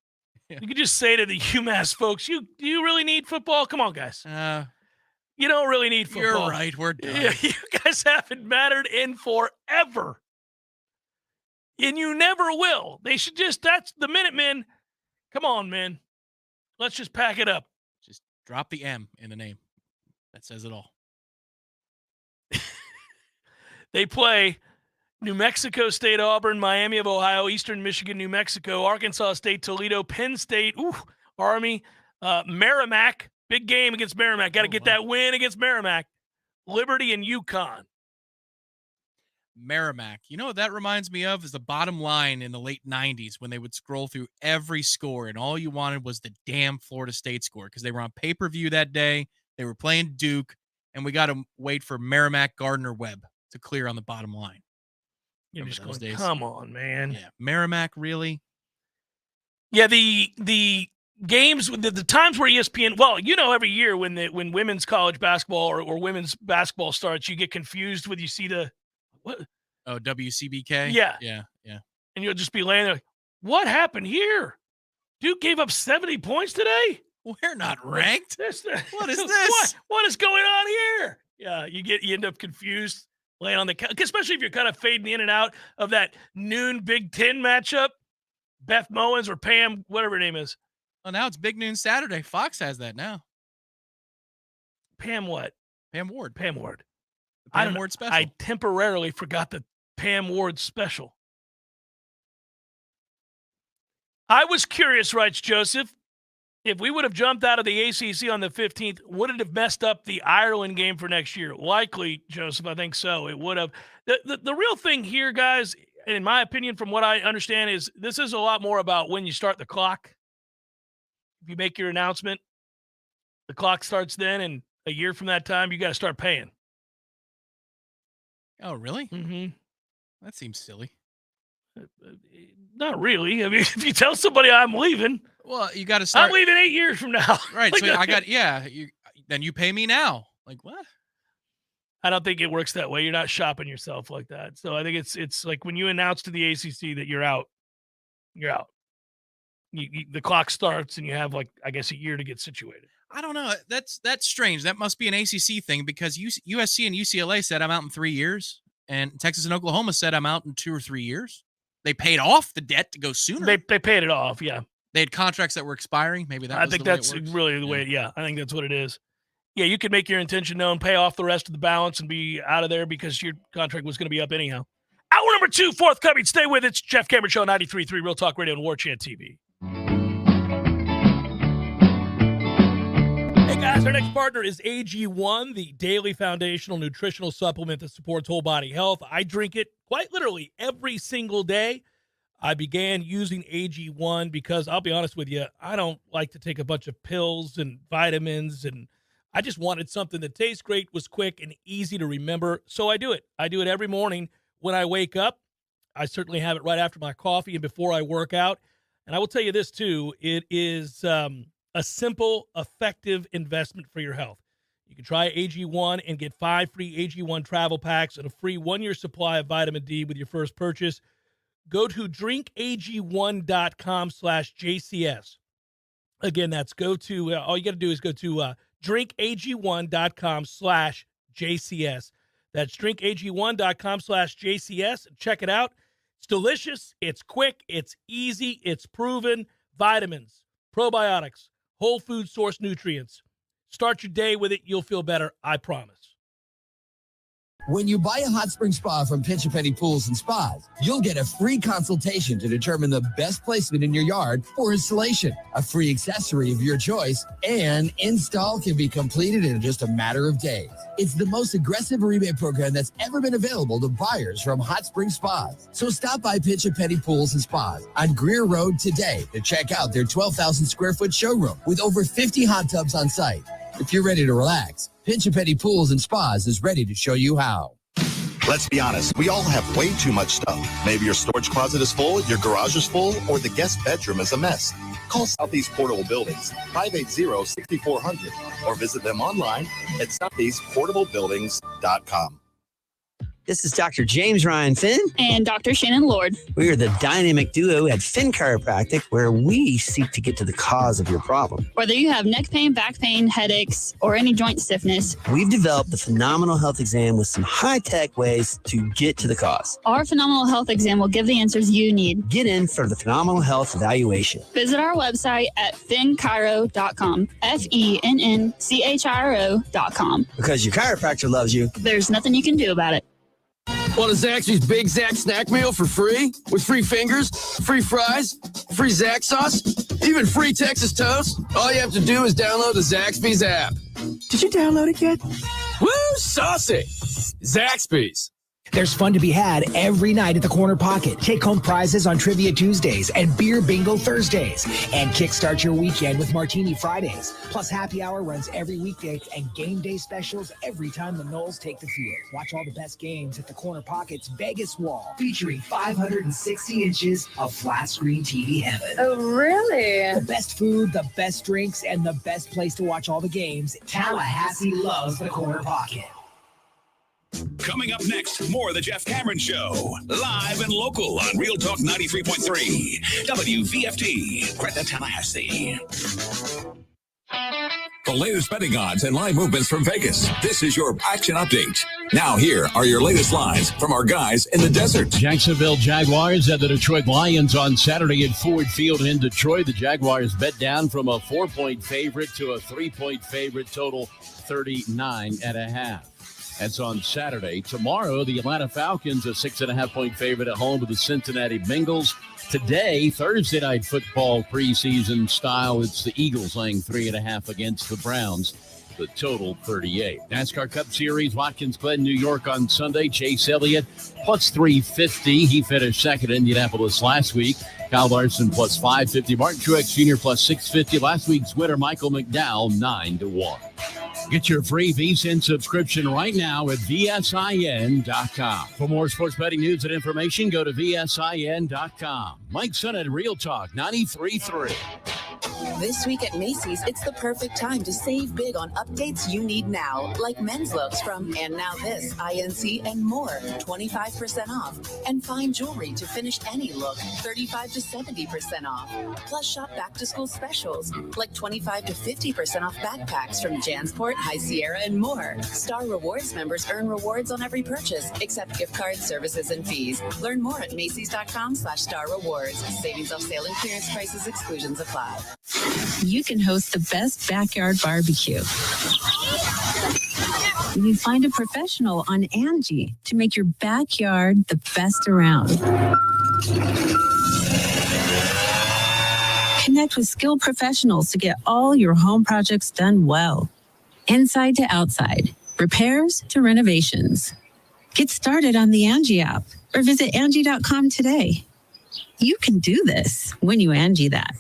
Yeah. You could just say to the UMass folks, do you really need football? Come on, guys. You don't really need football. You're right. We're done. Yeah, you guys haven't mattered in forever. And you never will. They should that's the Minutemen. Come on, man. Let's just pack it up. Just drop the M in the name. That says it all. They play New Mexico State, Auburn, Miami of Ohio, Eastern Michigan, New Mexico, Arkansas State, Toledo, Penn State, Army, Merrimack. Big game against Merrimack. Got to get that win against Merrimack. Liberty and UConn. Merrimack. You know what that reminds me of is the bottom line in the late 90s when they would scroll through every score and all you wanted was the damn Florida State score because they were on pay-per-view that day. They were playing Duke, and we got to wait for Merrimack Gardner-Webb to clear on the bottom line. You're just going, come on, man. Yeah, Merrimack, really? Yeah, the games, the times where ESPN, every year when women's college basketball or women's basketball starts, you get confused when you see what? Oh, WCBK? Yeah. Yeah. And you'll just be laying there, what happened here? Duke gave up 70 points today? We're not ranked. What is this? What is going on here? Yeah, you end up confused. Laying on especially if you're kind of fading in and out of that noon Big Ten matchup. Beth Mowens or Pam, whatever her name is. Well, now it's Big Noon Saturday. Fox has that now. Pam what? Pam Ward. Pam Ward. The Pam Ward special. I temporarily forgot that Pam Ward's special. I was curious, writes Joseph, if we would have jumped out of the ACC on the 15th, would it have messed up the Ireland game for next year? Likely, Joseph, I think so. It would have. The real thing here, guys, in my opinion, from what I understand, is this is a lot more about when you start the clock. If you make your announcement, the clock starts then, and a year from that time, you got to start paying. Oh, really? Mm-hmm. That seems silly. Not really. I mean, if you tell somebody I'm leaving, well, you got to start. I'm leaving 8 years from now. Right. So then you pay me now. Like what? I don't think it works that way. You're not shopping yourself like that. So I think it's like when you announce to the ACC that you're out, you're out. The clock starts and you have like, I guess, a year to get situated. I don't know. That's strange. That must be an ACC thing because USC and UCLA said I'm out in 3 years, and Texas and Oklahoma said I'm out in 2 or 3 years. They paid off the debt to go sooner. They paid it off, yeah. They had contracts that were expiring. Maybe that. I think that's really the way. Yeah, I think that's what it is. Yeah, you could make your intention known, pay off the rest of the balance, and be out of there because your contract was going to be up anyhow. Hour number 2 forthcoming. Stay with it. It's Jeff Cameron Show, 93.3 Real Talk Radio and Warchant TV. Hey guys, our next partner is AG1, the daily foundational nutritional supplement that supports whole body health. I drink it quite literally every single day. I began using AG1 because I'll be honest with you, I don't like to take a bunch of pills and vitamins, and I just wanted something that tastes great, was quick, and easy to remember. So I do it. I do it every morning when I wake up. I certainly have it right after my coffee and before I work out. And I will tell you this too, it is a simple, effective investment for your health. You can try AG1 and get 5 free AG1 travel packs and a free 1-year supply of vitamin D with your first purchase. Go to drinkag1.com/JCS. Again, that's all you got to do is go to drinkag1.com/JCS. That's drinkag1.com/JCS. Check it out. It's delicious. It's quick. It's easy. It's proven. Vitamins, probiotics, whole food source nutrients. Start your day with it. You'll feel better. I promise. When you buy a hot spring spa from Pinch A Penny Pools and Spas, you'll get a free consultation to determine the best placement in your yard for installation, a free accessory of your choice, and install can be completed in just a matter of days. It's the most aggressive rebate program that's ever been available to buyers from Hot Spring Spas. So stop by Pinch A Penny Pools and Spas on Greer Road today to check out their 12,000 square foot showroom with over 50 hot tubs on site. If you're ready to relax, Pinch A Penny Pools and Spas is ready to show you how. Let's be honest, we all have way too much stuff. Maybe your storage closet is full, your garage is full, or the guest bedroom is a mess. Call Southeast Portable Buildings, 580-6400, or visit them online at southeastportablebuildings.com. This is Dr. James Ryan Finn. And Dr. Shannon Lord. We are the dynamic duo at Finn Chiropractic, where we seek to get to the cause of your problem. Whether you have neck pain, back pain, headaches, or any joint stiffness, we've developed the Phenomenal Health Exam with some high-tech ways to get to the cause. Our Phenomenal Health Exam will give the answers you need. Get in for the Phenomenal Health Evaluation. Visit our website at finnchiro.com, FENNCHIRO.com. Because your chiropractor loves you. There's nothing you can do about it. Want a Zaxby's Big Zax snack meal for free? With free fingers, free fries, free Zax sauce, even free Texas toast? All you have to do is download the Zaxby's app. Did you download it yet? Woo, saucy! Zaxby's. There's fun to be had every night at the Corner Pocket. Take home prizes on Trivia Tuesdays and Beer Bingo Thursdays. And kickstart your weekend with Martini Fridays. Plus happy hour runs every weekday and game day specials every time the Noles take the field. Watch all the best games at the Corner Pocket's Vegas wall, featuring 560 inches of flat screen TV heaven. Oh, really? The best food, the best drinks, and the best place to watch all the games. Tallahassee loves the Corner Pocket. Coming up next, more of the Jeff Cameron Show. Live and local on Real Talk 93.3. WVFT, Greta, Tallahassee. The latest betting odds and live movements from Vegas. This is your action update. Now here are your latest lines from our guys in the desert. Jacksonville Jaguars at the Detroit Lions on Saturday at Ford Field in Detroit. The Jaguars bet down from a 4-point favorite to a 3-point favorite, total 39.5. That's on Saturday. Tomorrow, the Atlanta Falcons, a 6.5-point favorite at home with the Cincinnati Bengals. Today, Thursday night football preseason style, it's the Eagles laying 3.5 against the Browns. The total 38. NASCAR Cup Series, Watkins Glen, New York on Sunday. Chase Elliott plus 350. He finished second in Indianapolis last week. Kyle Larson plus 550. Martin Truex Jr. plus 650. Last week's winner, Michael McDowell, 9-1. Get your free VSiN subscription right now at VSIN.com. For more sports betting news and information, go to VSIN.com. Mike Son at Real Talk 93.3. This week at Macy's, it's the perfect time to save big on updates you need now, like men's looks from And Now This, INC, and more, 25% off. And fine jewelry to finish any look, 35 to 70% off. Plus, shop back-to-school specials, like 25 to 50% off backpacks from Jansport, High Sierra, and more. Star Rewards members earn rewards on every purchase, except gift cards, services, and fees. Learn more at Macy's.com/Star Rewards. Savings off sale and clearance prices, exclusions apply. You can host the best backyard barbecue. You find a professional on Angie to make your backyard the best around. Connect with skilled professionals to get all your home projects done well. Inside to outside, repairs to renovations. Get started on the Angie app or visit Angie.com today. You can do this when you Angie that.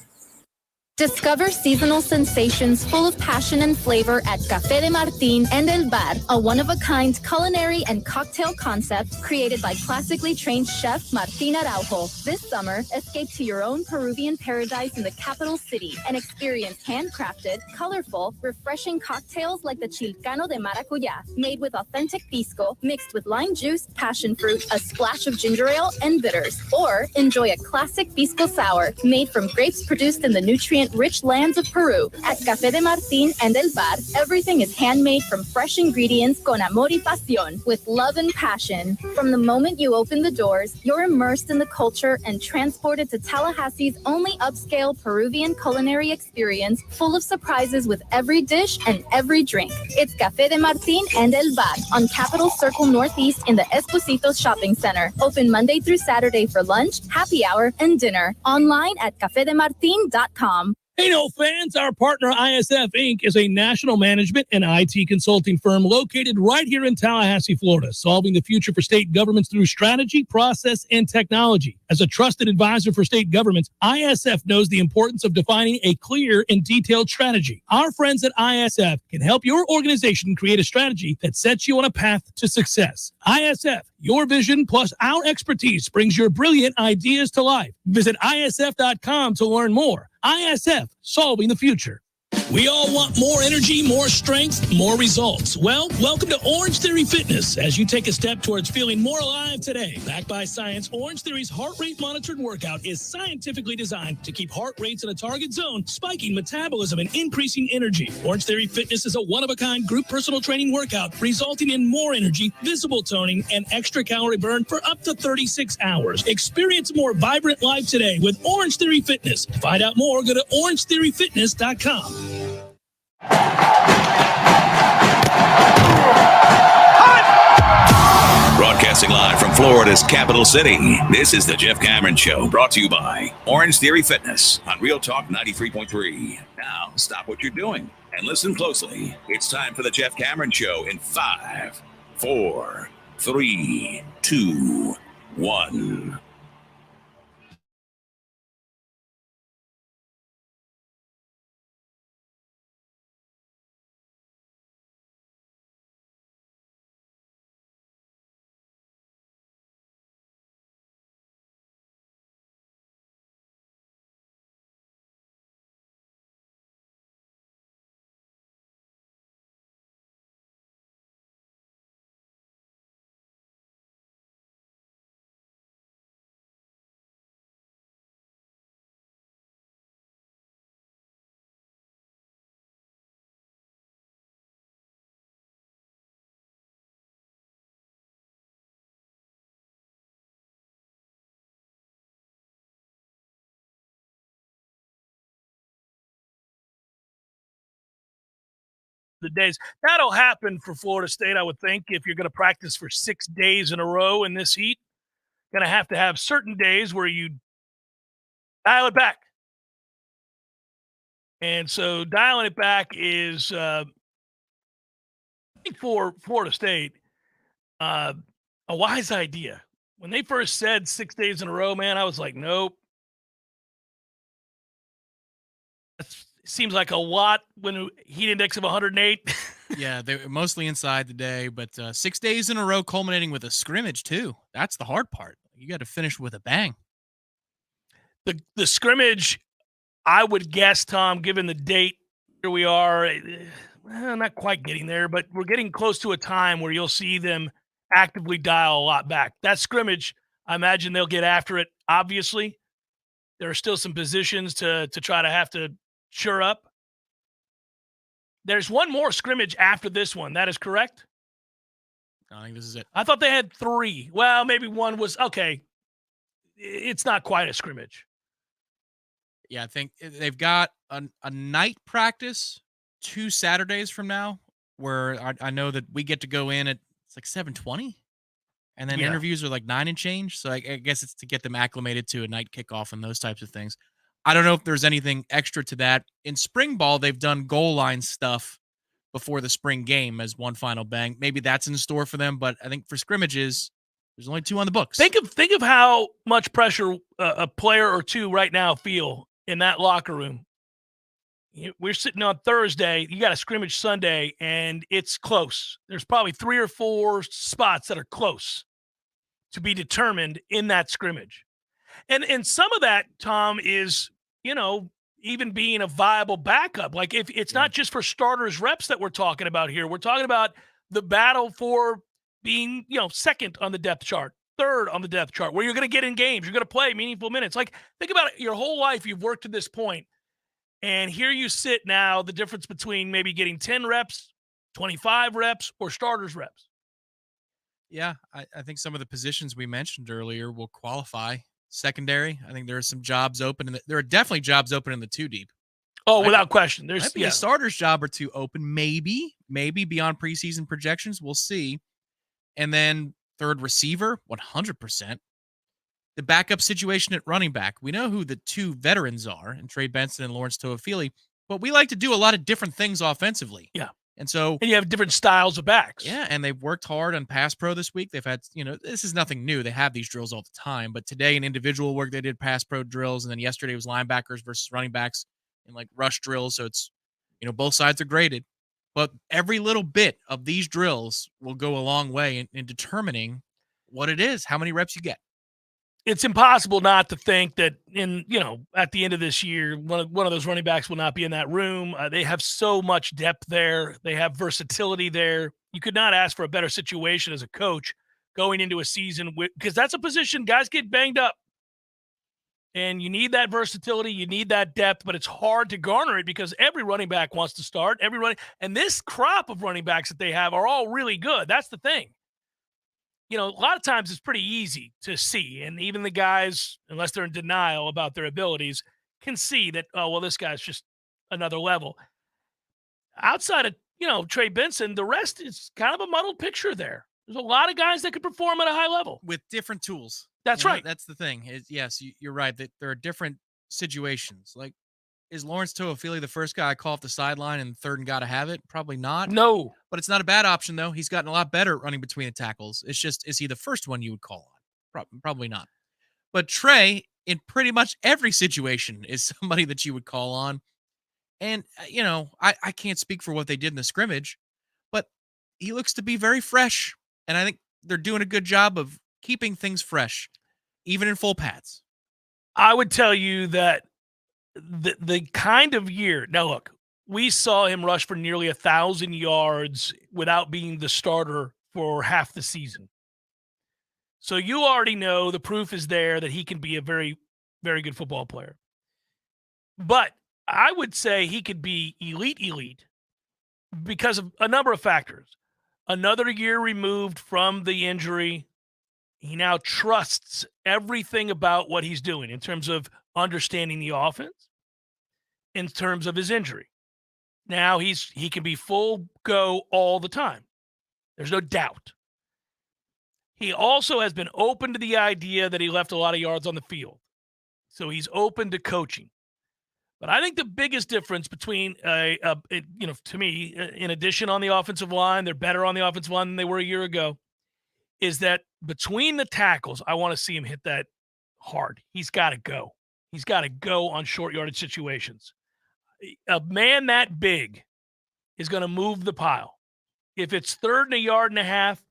Discover seasonal sensations full of passion and flavor at Café de Martín and El Bar, a one-of-a-kind culinary and cocktail concept created by classically trained chef Martín Araujo. This summer, escape to your own Peruvian paradise in the capital city and experience handcrafted, colorful, refreshing cocktails like the Chilcano de Maracuyá, made with authentic pisco, mixed with lime juice, passion fruit, a splash of ginger ale, and bitters. Or enjoy a classic pisco sour made from grapes produced in the nutrient-rich lands of Peru. At Café de Martín and El Bar, everything is handmade from fresh ingredients con amor y pasión, with love and passion. From the moment you open the doors, you're immersed in the culture and transported to Tallahassee's only upscale Peruvian culinary experience, full of surprises with every dish and every drink. It's Café de Martín and El Bar on Capitol Circle Northeast in the Esposito Shopping Center. Open Monday through Saturday for lunch, happy hour, and dinner. Online at cafedemartin.com. Hey, no fans, our partner ISF Inc. is a national management and IT consulting firm located right here in Tallahassee, Florida, solving the future for state governments through strategy, process, and technology. As a trusted advisor for state governments, ISF knows the importance of defining a clear and detailed strategy. Our friends at ISF can help your organization create a strategy that sets you on a path to success. ISF, your vision plus our expertise brings your brilliant ideas to life. Visit ISF.com to learn more. ISF, solving the future. We all want more energy, more strength, more results. Well, welcome to Orange Theory Fitness as you take a step towards feeling more alive today. Backed by science, Orange Theory's heart rate monitored workout is scientifically designed to keep heart rates in a target zone, spiking metabolism and increasing energy. Orange Theory Fitness is a one-of-a-kind group personal training workout resulting in more energy, visible toning, and extra calorie burn for up to 36 hours. Experience a more vibrant life today with Orange Theory Fitness. To find out more, go to orangetheoryfitness.com. Broadcasting live from Florida's capital city, this is the Jeff Cameron Show, brought to you by Orange Theory Fitness on Real Talk 93.3. Now, stop what you're doing and listen closely. It's time for the Jeff Cameron Show in 5, 4, 3, 2, 1. the days. That'll happen for Florida State, I would think, if you're going to practice for 6 days in a row in this heat. Going to have certain days where you dial it back. And so dialing it back is, I think for Florida State, a wise idea. When they first said 6 days in a row, man, I was like, nope. That seems like a lot when a heat index of 108. Yeah, they were mostly inside today, but 6 days in a row culminating with a scrimmage, too. That's the hard part. You got to finish with a bang. The scrimmage, I would guess, Tom, given the date, here we are, not quite getting there, but we're getting close to a time where you'll see them actively dial a lot back. That scrimmage, I imagine they'll get after it, obviously. There are still some positions to try to have to shore up. There's one more scrimmage after this one. That is correct? I think this is it. I thought they had 3. Well, maybe one was, okay. It's not quite a scrimmage. Yeah, I think they've got a night practice 2 Saturdays from now where I know that we get to go in at, it's like 7:20, and then interviews are like 9 and change. So I guess it's to get them acclimated to a night kickoff and those types of things. I don't know if there's anything extra to that. In spring ball, they've done goal line stuff before the spring game as one final bang. Maybe that's in store for them, but I think for scrimmages, there's only 2 on the books. Think of how much pressure a player or two right now feel in that locker room. We're sitting on Thursday. You got a scrimmage Sunday, and it's close. There's probably 3 or 4 spots that are close to be determined in that scrimmage. And some of that, Tom, is, even being a viable backup. Like, if it's not just for starters reps that we're talking about here. We're talking about the battle for being, second on the depth chart, third on the depth chart, where you're going to get in games. You're going to play meaningful minutes. Like, think about it. Your whole life, you've worked to this point. And here you sit now, the difference between maybe getting 10 reps, 25 reps, or starters reps. Yeah, I think some of the positions we mentioned earlier will qualify. Secondary, I think there are some jobs open. There are definitely jobs open in the 2 deep. Oh, without question. There's might be a starter's job or 2 open, maybe beyond preseason projections. We'll see. And then third receiver, 100%. The backup situation at running back. We know who the 2 veterans are, and Trey Benson and Lawrence Toafili, but we like to do a lot of different things offensively. Yeah. And you have different styles of backs. Yeah, and they've worked hard on pass pro this week. They've had, this is nothing new. They have these drills all the time. But today in individual work, they did pass pro drills. And then yesterday was linebackers versus running backs in like rush drills. So it's, both sides are graded. But every little bit of these drills will go a long way in determining what it is, how many reps you get. It's impossible not to think that at the end of this year, one of those running backs will not be in that room. They have so much depth there. They have versatility there. You could not ask for a better situation as a coach going into a season because that's a position guys get banged up. And you need that versatility. You need that depth, but it's hard to garner it because every running back wants to start. And this crop of running backs that they have are all really good. That's the thing. A lot of times it's pretty easy to see. And even the guys, unless they're in denial about their abilities, can see that, oh, well, this guy's just another level. Outside of, Trey Benson, the rest is kind of a muddled picture there. There's a lot of guys that could perform at a high level. With different tools. That's right. That's the thing. Yes, you're right. That there are different situations. Like, is Lawrence Toafili the first guy I call off the sideline and third and got to have it? Probably not. No. But it's not a bad option, though. He's gotten a lot better at running between the tackles. It's just, is he the first one you would call on? Probably not. But Trey, in pretty much every situation, is somebody that you would call on. And, I can't speak for what they did in the scrimmage, but he looks to be very fresh. And I think they're doing a good job of keeping things fresh, even in full pads. I would tell you that the kind of year, now look, we saw him rush for nearly 1,000 yards without being the starter for half the season. So you already know the proof is there that he can be a very, very good football player. But I would say he could be elite because of a number of factors. Another year removed from the injury. He now trusts everything about what he's doing in terms of understanding the offense, in terms of his injury. Now he can be full go all the time. There's no doubt. He also has been open to the idea that he left a lot of yards on the field. So he's open to coaching. But I think the biggest difference between, to me, in addition on the offensive line, they're better on the offensive line than they were a year ago, is that between the tackles, I want to see him hit that hard. He's got to go. He's got to go on short yardage situations. A man that big is going to move the pile. If it's 3rd and a yard and a half,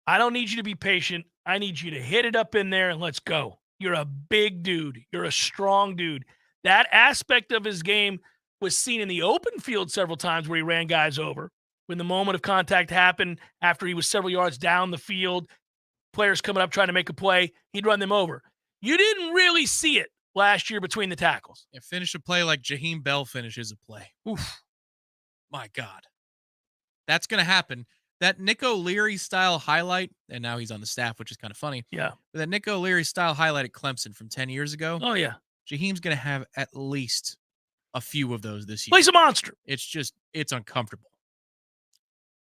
I don't need you to be patient. I need you to hit it up in there and let's go. You're a big dude. You're a strong dude. That aspect of his game was seen in the open field several times where he ran guys over. When the moment of contact happened after he was several yards down the field, players coming up trying to make a play, he'd run them over. You didn't really see it last year between the tackles. Yeah, finish a play like Jaheim Bell finishes a play. Oof. My God. That's going to happen. That Nick O'Leary style highlight, and now he's on the staff, which is kind of funny. Yeah. But that Nick O'Leary style highlight at Clemson from 10 years ago. Oh, yeah. Jaheim's going to have at least a few of those this year. Well, he's a monster. It's uncomfortable.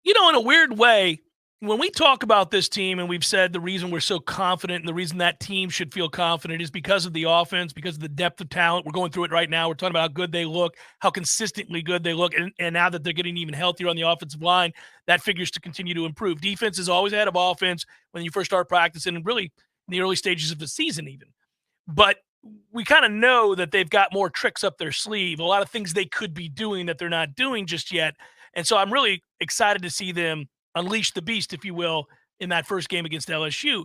You know, in a weird way, when we talk about this team and we've said the reason we're so confident and the reason that team should feel confident is because of the offense, because of the depth of talent. We're going through it right now. We're talking about how good they look, how consistently good they look. And now that they're getting even healthier on the offensive line, that figures to continue to improve. Defense is always ahead of offense when you first start practicing and really in the early stages of the season even. But we kind of know that they've got more tricks up their sleeve, a lot of things they could be doing that they're not doing just yet. And so I'm really excited to see them unleash the beast, if you will, in that first game against LSU.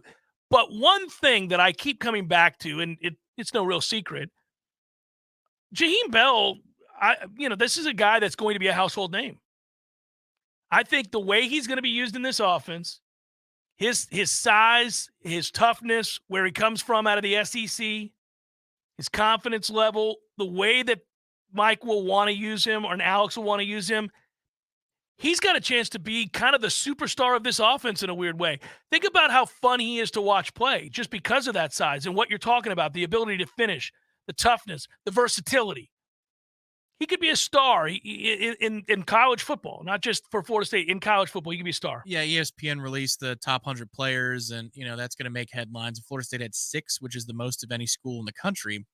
But one thing that I keep coming back to, and it's no real secret, Jaheim Bell, this is a guy that's going to be a household name. I think the way he's going to be used in this offense, his size, his toughness, where he comes from out of the SEC, his confidence level, the way that Mike will want to use him or Alex will want to use him, he's got a chance to be kind of the superstar of this offense in a weird way. Think about how fun he is to watch play just because of that size and what you're talking about, the ability to finish, the toughness, the versatility. He could be a star in college football, not just for Florida State. In college football, he could be a star. Yeah, ESPN released the top 100 players, and that's going to make headlines. Florida State had 6, which is the most of any school in the country.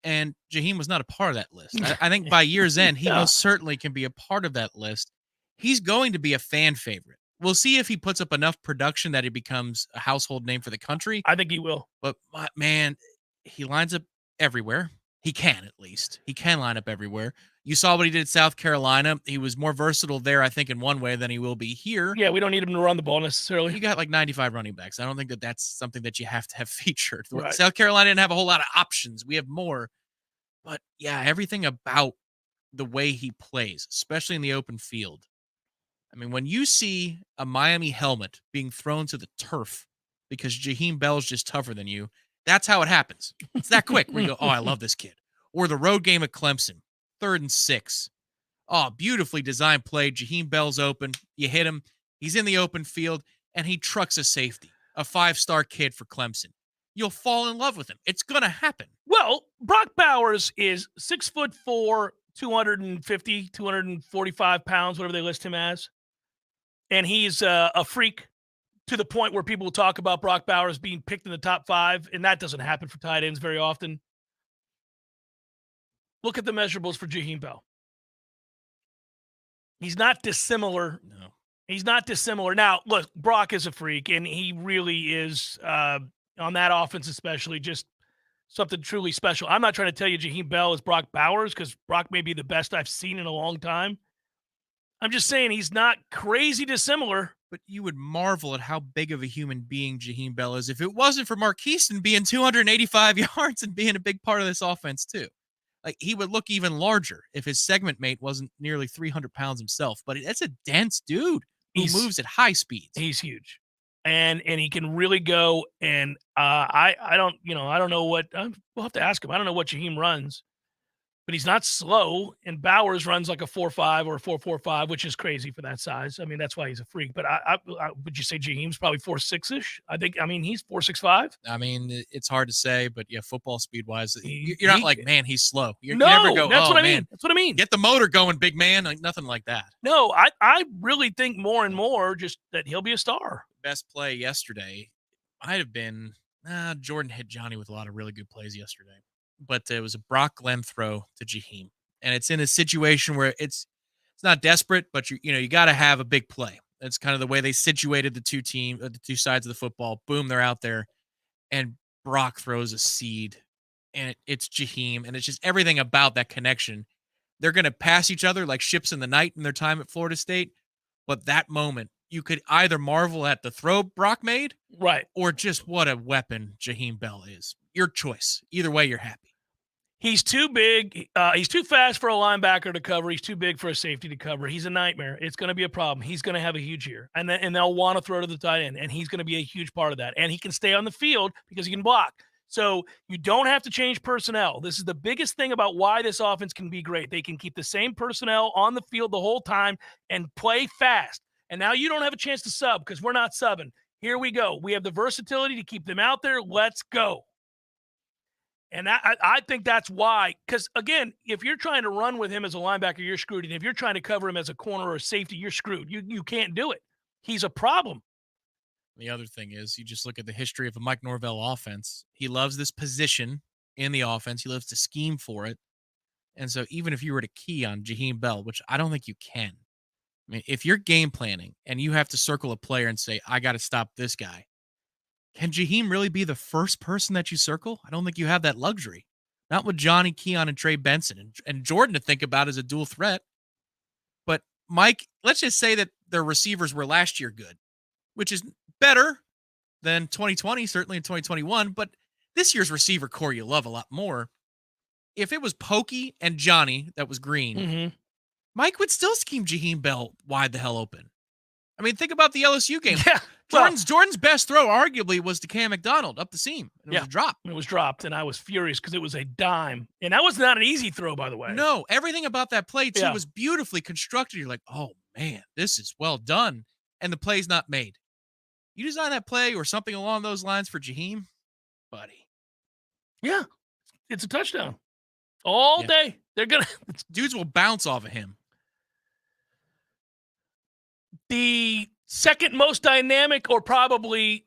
And Jaheim was not a part of that list. I think by year's end, he most certainly can be a part of that list. He's going to be a fan favorite. We'll see if he puts up enough production that he becomes a household name for the country. I think he will. But, man, he lines up everywhere. He can, at least. He can line up everywhere. You saw what he did at South Carolina. He was more versatile there, I think, in one way than he will be here. Yeah, we don't need him to run the ball necessarily. You got like 95 running backs. I don't think that that's something that you have to have featured. Right. South Carolina didn't have a whole lot of options. We have more. But, yeah, everything about the way he plays, especially in the open field. I mean, when you see a Miami helmet being thrown to the turf because Jaheim Bell's just tougher than you, that's how it happens. It's that quick. Where you go, oh, I love this kid. Or the road game at Clemson, 3rd and 6. Oh, beautifully designed play. Jaheim Bell's open. You hit him. He's in the open field, and he trucks a safety, a 5-star kid for Clemson. You'll fall in love with him. It's going to happen. Well, Brock Bowers is 6'4", 250, 245 pounds, whatever they list him as. And he's a freak to the point where people will talk about Brock Bowers being picked in the top 5, and that doesn't happen for tight ends very often. Look at the measurables for Jaheim Bell. He's not dissimilar. No. He's not dissimilar. Now, look, Brock is a freak, and he really is, on that offense especially, just something truly special. I'm not trying to tell you Jaheim Bell is Brock Bowers because Brock may be the best I've seen in a long time. I'm just saying he's not crazy dissimilar. But you would marvel at how big of a human being Jaheim Bell is if it wasn't for Marquise being 285 yards and being a big part of this offense too. Like, he would look even larger if his segment mate wasn't nearly 300 pounds himself. But that's a dense dude who moves at high speeds. He's huge, and he can really go. And I don't know what we'll have to ask him. I don't know what Jaheim runs, but he's not slow. And Bowers runs like a 4.5 or a 4.45, which is crazy for that size. I mean, that's why he's a freak. But I would you say Jaheim's probably 4.6-ish? I mean, he's 4.65. I mean, it's hard to say, but yeah, football speed wise, you're not like, man, he's slow. You No, never go, that's oh, what I man, mean. That's what I mean. get the motor going, big man. Like nothing like that. No, I really think more and more just that he'll be a star. Best play yesterday might have been Jordan hit Johnny with a lot of really good plays yesterday, but it was a Brock Glenn throw to Jaheim, and it's in a situation where it's not desperate, but you got to have a big play. That's kind of the way they situated the two sides of the football. Boom, they're out there, and Brock throws a seed, and it's Jaheim, and it's just everything about that connection. They're going to pass each other like ships in the night in their time at Florida State, but that moment, you could either marvel at the throw Brock made, right, or just what a weapon Jaheim Bell is. Your choice. Either way, you're happy. He's too big. He's too fast for a linebacker to cover. He's too big for a safety to cover. He's a nightmare. It's going to be a problem. He's going to have a huge year, and they'll want to throw to the tight end, and he's going to be a huge part of that. And he can stay on the field because he can block. So you don't have to change personnel. This is the biggest thing about why this offense can be great. They can keep the same personnel on the field the whole time and play fast. And now you don't have a chance to sub because we're not subbing. Here we go. We have the versatility to keep them out there. Let's go. And I think that's why, because, again, if you're trying to run with him as a linebacker, you're screwed. And if you're trying to cover him as a corner or a safety, you're screwed. You can't do it. He's a problem. The other thing is you just look at the history of a Mike Norvell offense. He loves this position in the offense. He loves to scheme for it. And so even if you were to key on Jaheim Bell, which I don't think you can, I mean, if you're game planning and you have to circle a player and say, I got to stop this guy, can Jaheim really be the first person that you circle? I don't think you have that luxury. Not with Johnny, Keon, and Trey Benson and Jordan to think about as a dual threat. But Mike, let's just say that their receivers were last year good, which is better than 2020, certainly in 2021. But this year's receiver core you love a lot more. If it was Pokey and Johnny that was green, Mike would still scheme Jaheim Bell wide the hell open. I mean, think about the LSU game. Yeah, Jordan's best throw arguably was to Cam McDonald up the seam. It was a drop. It was dropped, and I was furious because it was a dime. And that was not an easy throw, by the way. No, everything about that play, too, was beautifully constructed. You're like, oh, man, this is well done. And the play's not made. You design that play or something along those lines for Jaheim, buddy. Yeah, it's a touchdown. All day. They're going to – dudes will bounce off of him. The second most dynamic, or probably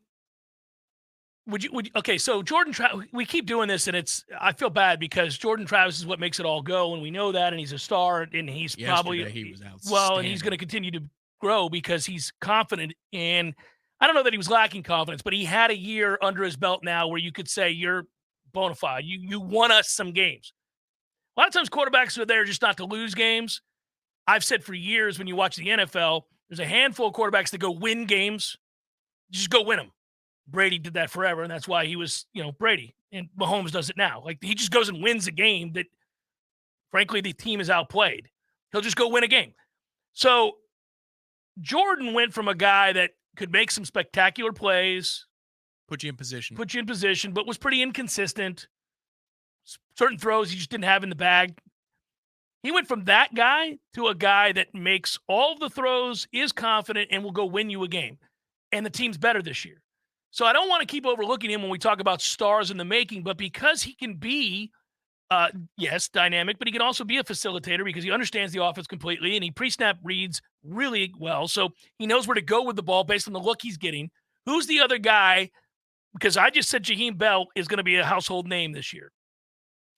okay, so Jordan we keep doing this, and I feel bad because Jordan Travis is what makes it all go, and we know that, and he's a star, and he's Yesterday, he was outstanding. well, and he's going to continue to grow because he's confident, and I don't know that he was lacking confidence, but he had a year under his belt now where you could say you're bona fide. You won us some games. A lot of times quarterbacks are there just not to lose games. I've said for years when you watch the NFL, there's a handful of quarterbacks that go win games. Just go win them. Brady did that forever, and that's why he was, Brady. And Mahomes does it now. Like, he just goes and wins a game that, frankly, the team is outplayed. He'll just go win a game. So Jordan went from a guy that could make some spectacular plays. Put you in position, but was pretty inconsistent. Certain throws he just didn't have in the bag. He went from that guy to a guy that makes all of the throws, is confident, and will go win you a game. And the team's better this year. So I don't want to keep overlooking him when we talk about stars in the making, but because he can be, yes, dynamic, but he can also be a facilitator because he understands the offense completely, and he pre-snap reads really well. So he knows where to go with the ball based on the look he's getting. Who's the other guy? Because I just said Jaheim Bell is going to be a household name this year.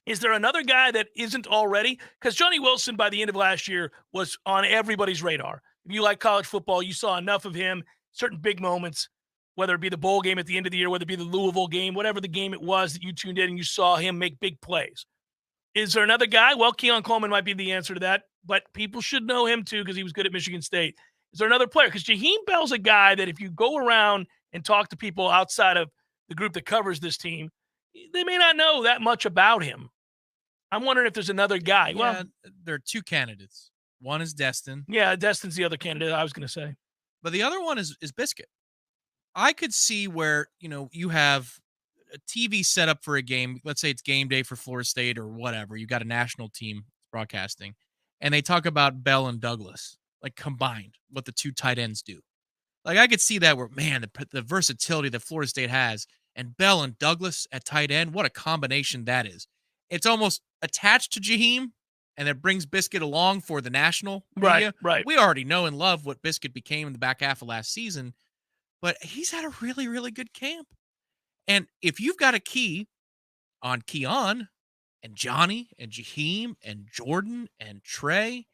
Is there another guy that isn't already? Because Johnny Wilson, by the end of last year, was on everybody's radar. If you like college football, you saw enough of him, certain big moments, whether it be the bowl game at the end of the year, whether it be the Louisville game, whatever the game it was that you tuned in and you saw him make big plays. Is there another guy? Well, Keon Coleman might be the answer to that, but people should know him too because he was good at Michigan State. Is there another player? Because Jaheim Bell's a guy that if you go around and talk to people outside of the group that covers this team, they may not know that much about him. I'm wondering if there's another guy. Yeah, well, there are two candidates. One is Destin. Yeah, Destin's the other candidate I was going to say. But the other one is Biscuit. I could see where, you have TV setup for a game, let's say it's game day for Florida State or whatever, you got a national team broadcasting, and they talk about Bell and Douglas, like combined, what the two tight ends do. Like I could see that where, man, the versatility that Florida State has, and Bell and Douglas at tight end, what a combination that is. It's almost attached to Jaheim, and it brings Biscuit along for the national media. Right. We already know and love what Biscuit became in the back half of last season, but he's had a really, really good camp. And if you've got a key on Keon and Johnny and Jaheim and Jordan and Trey,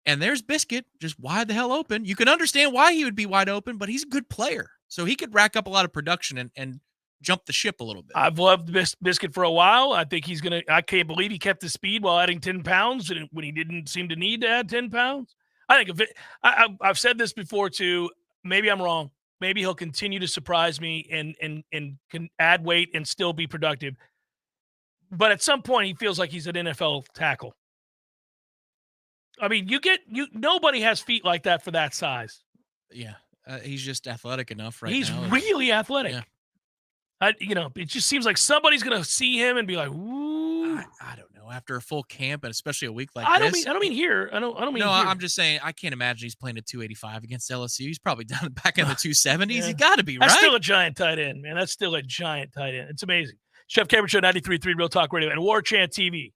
and there's Biscuit just wide the hell open, you can understand why he would be wide open, but he's a good player. So he could rack up a lot of production and jump the ship a little bit. I've loved Biscuit for a while. I think he's going to – I can't believe he kept the speed while adding 10 pounds when he didn't seem to need to add 10 pounds. I think I've said this before too. Maybe I'm wrong. Maybe he'll continue to surprise me and can add weight and still be productive. But at some point, he feels like he's an NFL tackle. I mean, nobody has feet like that for that size. Yeah, he's just athletic enough now. He's really athletic. Yeah. It just seems like somebody's going to see him and be like, "Ooh." I don't know. After a full camp and especially a week like this, I don't mean here. I don't mean. No, here. I'm just saying I can't imagine he's playing at 285 against LSU. He's probably down back in the 270s. Yeah. He got to be right. That's still a giant tight end, man. That's still a giant tight end. It's amazing. Jeff Cameron Show, 93.3 Real Talk Radio and Warchant TV.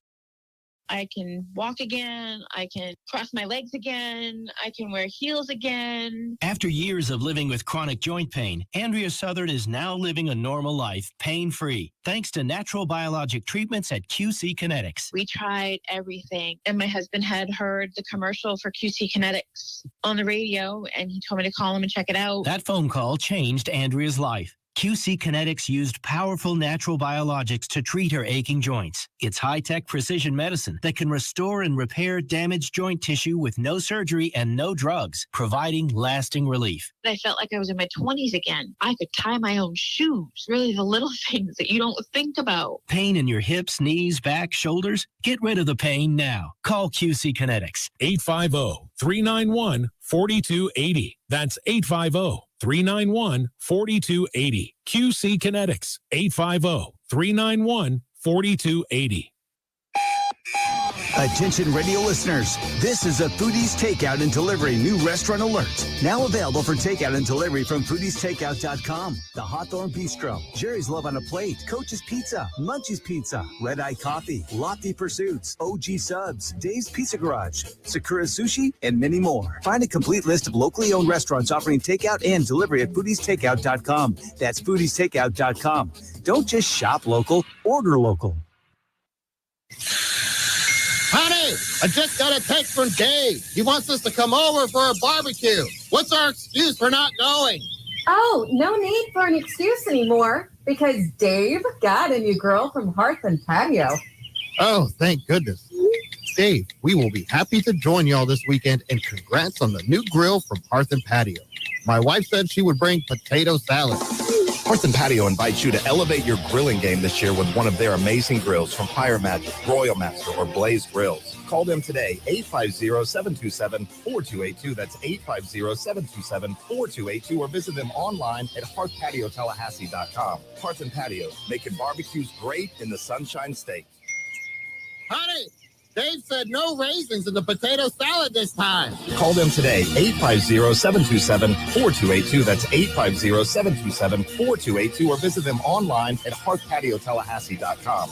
I can walk again. I can cross my legs again. I can wear heels again. After years of living with chronic joint pain, Andrea Southern is now living a normal life, pain-free, thanks to natural biologic treatments at QC Kinetics. We tried everything, and my husband had heard the commercial for QC Kinetics on the radio, and he told me to call him and check it out. That phone call changed Andrea's life. QC Kinetics used powerful natural biologics to treat her aching joints. It's high-tech precision medicine that can restore and repair damaged joint tissue with no surgery and no drugs, providing lasting relief. I felt like I was in my 20s again. I could tie my own shoes. Really the little things that you don't think about. Pain in your hips, knees, back, shoulders? Get rid of the pain now. Call QC Kinetics. 850-391-4280. That's 850-391-4280. QC Kinetics. 850-391-4280. Attention radio listeners, this is a Foodies Takeout and Delivery new restaurant alert. Now available for takeout and delivery from foodiestakeout.com. The Hawthorne Bistro, Jerry's Love on a Plate, Coach's Pizza, Munchie's Pizza, Red Eye Coffee, Lofty Pursuits, OG Subs, Dave's Pizza Garage, Sakura Sushi, and many more. Find a complete list of locally owned restaurants offering takeout and delivery at foodiestakeout.com. That's foodiestakeout.com. Don't just shop local, order local. Honey, I just got a text from Dave. He wants us to come over for a barbecue. What's our excuse for not going? Oh, no need for an excuse anymore because Dave got a new grill from Hearth and Patio. Oh, thank goodness. Dave, we will be happy to join y'all this weekend, and congrats on the new grill from Hearth and Patio. My wife said she would bring potato salad. Hearth and Patio invites you to elevate your grilling game this year with one of their amazing grills from Fire Magic, Royal Master, or Blaze Grills. Call them today, 850-727-4282. That's 850-727-4282, or visit them online at hearthpatiotallahassee.com. Hearth and Patio, making barbecues great in the Sunshine State. Honey, Dave said no raisins in the potato salad this time. Call them today, 850-727-4282. That's 850-727-4282, or visit them online at hearthpatiotallahassee.com.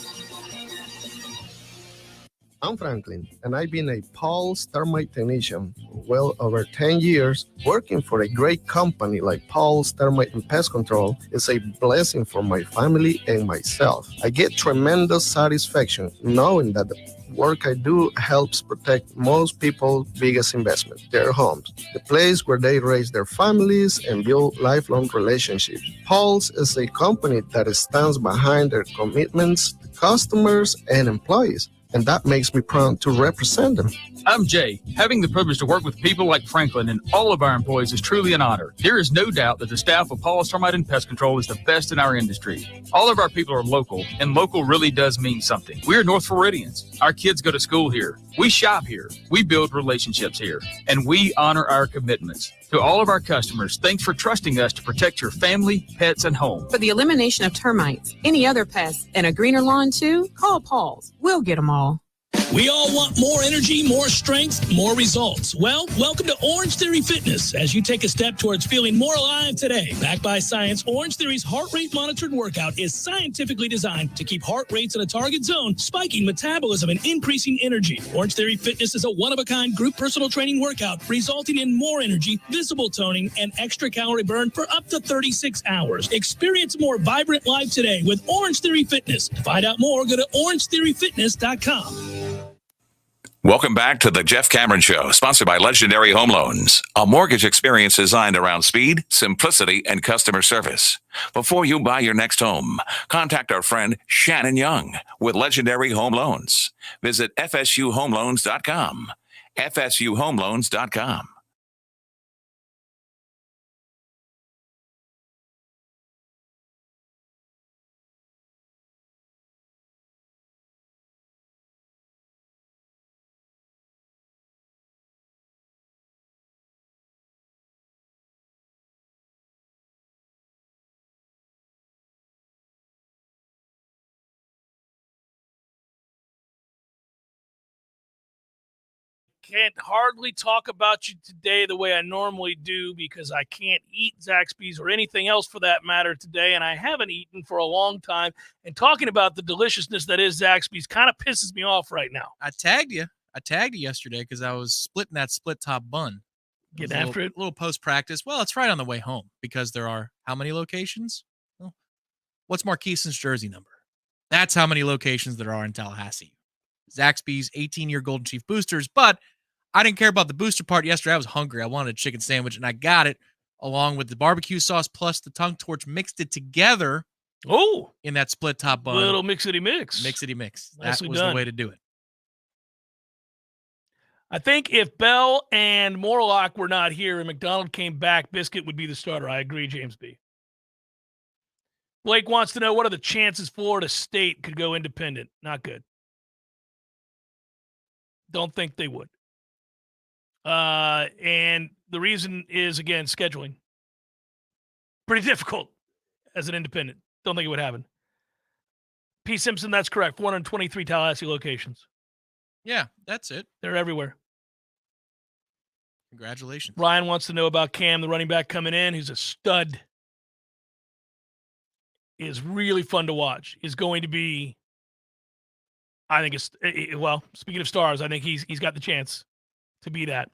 I'm Franklin, and I've been a Paul's Thermite technician for well over 10 years. Working for a great company like Paul's Thermite and Pest Control is a blessing for my family and myself. I get tremendous satisfaction knowing that the work I do helps protect most people's biggest investment, their homes, the place where they raise their families and build lifelong relationships. Paul's is a company that stands behind their commitments to customers and employees, and that makes me proud to represent them. I'm Jay. Having the privilege to work with people like Franklin and all of our employees is truly an honor. There is no doubt that the staff of Paul's Termite and Pest Control is the best in our industry. All of our people are local, and local really does mean something. We are North Floridians. Our kids go to school here. We shop here, we build relationships here, and we honor our commitments. To all of our customers, thanks for trusting us to protect your family, pets, and home. For the elimination of termites, any other pests, and a greener lawn too, call Paul's. We'll get them all. We all want more energy, more strength, more results. Well, welcome to Orange Theory Fitness as you take a step towards feeling more alive today. Backed by science, Orange Theory's heart rate monitored workout is scientifically designed to keep heart rates in a target zone, spiking metabolism and increasing energy. Orange Theory Fitness is a one-of-a-kind group personal training workout resulting in more energy, visible toning, and extra calorie burn for up to 36 hours. Experience a more vibrant life today with Orange Theory Fitness. To find out more, go to orangetheoryfitness.com. Welcome back to the Jeff Cameron Show, sponsored by Legendary Home Loans, a mortgage experience designed around speed, simplicity, and customer service. Before you buy your next home, contact our friend Shannon Young with Legendary Home Loans. Visit FSUHomeLoans.com. FSUHomeLoans.com. Can't hardly talk about you today the way I normally do because I can't eat Zaxby's or anything else for that matter today, and I haven't eaten for a long time. And talking about the deliciousness that is Zaxby's kind of pisses me off right now. I tagged you yesterday because I was splitting that split top bun. Getting after it? A little post-practice. Well, it's right on the way home because there are how many locations? Well, what's Marqueson's jersey number? That's how many locations there are in Tallahassee. Zaxby's 18-year Golden Chief boosters, but I didn't care about the booster part yesterday. I was hungry. I wanted a chicken sandwich, and I got it along with the barbecue sauce plus the tongue torch, mixed it together. Oh, in that split top bun. Little mixity mix. Mixity mix. Nicely That was done. the way to do it. I think if Bell and Morlock were not here and McDonald came back, Biscuit would be the starter. I agree, James B. Blake wants to know, what are the chances Florida State could go independent? Not good. Don't think they would. And the reason is, again, scheduling. Pretty difficult as an independent. Don't think it would happen. P. Simpson, that's correct. 423 Tallahassee locations. Yeah, that's it. They're everywhere. Congratulations. Ryan wants to know about Cam, the running back coming in, who's a stud. Is really fun to watch. Is going to be, I think well, speaking of stars, I think he's got the chance to be that.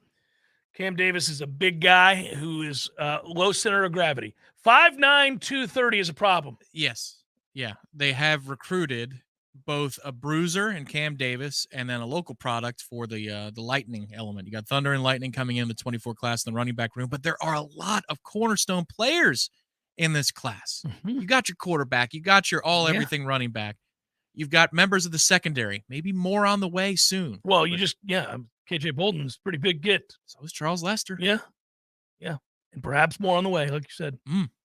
Cam Davis is a big guy who is low center of gravity. 5'9", 230 is a problem. Yes. Yeah. They have recruited both a bruiser in Cam Davis and then a local product for the Lightning element. You got Thunder and Lightning coming in the 24 class in the running back room, but there are a lot of cornerstone players in this class. Mm-hmm. You got your quarterback. You got your everything running back. You've got members of the secondary, maybe more on the way soon. Well, KJ Bolden's pretty big get. So is Charles Lester. Yeah. Yeah. And perhaps more on the way, like you said.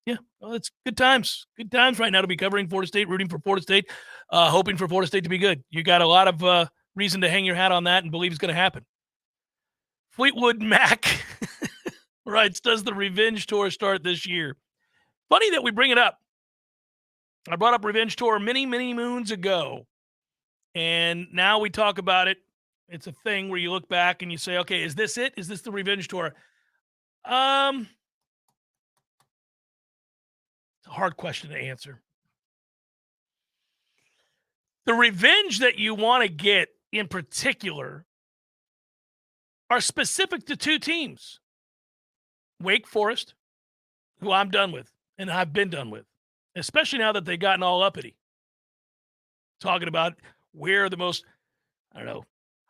Yeah. Well, it's good times. Good times right now to be covering Florida State, rooting for Florida State, hoping for Florida State to be good. You got a lot of reason to hang your hat on that and believe it's going to happen. Fleetwood Mac writes, does the Revenge Tour start this year? Funny that we bring it up. I brought up Revenge Tour many, many moons ago. And now we talk about it. It's a thing where you look back and you say, okay, is this it? Is this the Revenge Tour? It's a hard question to answer. The revenge that you want to get in particular are specific to two teams. Wake Forest, who I'm done with, and I've been done with, especially now that they've gotten all uppity. Talking about we're the most,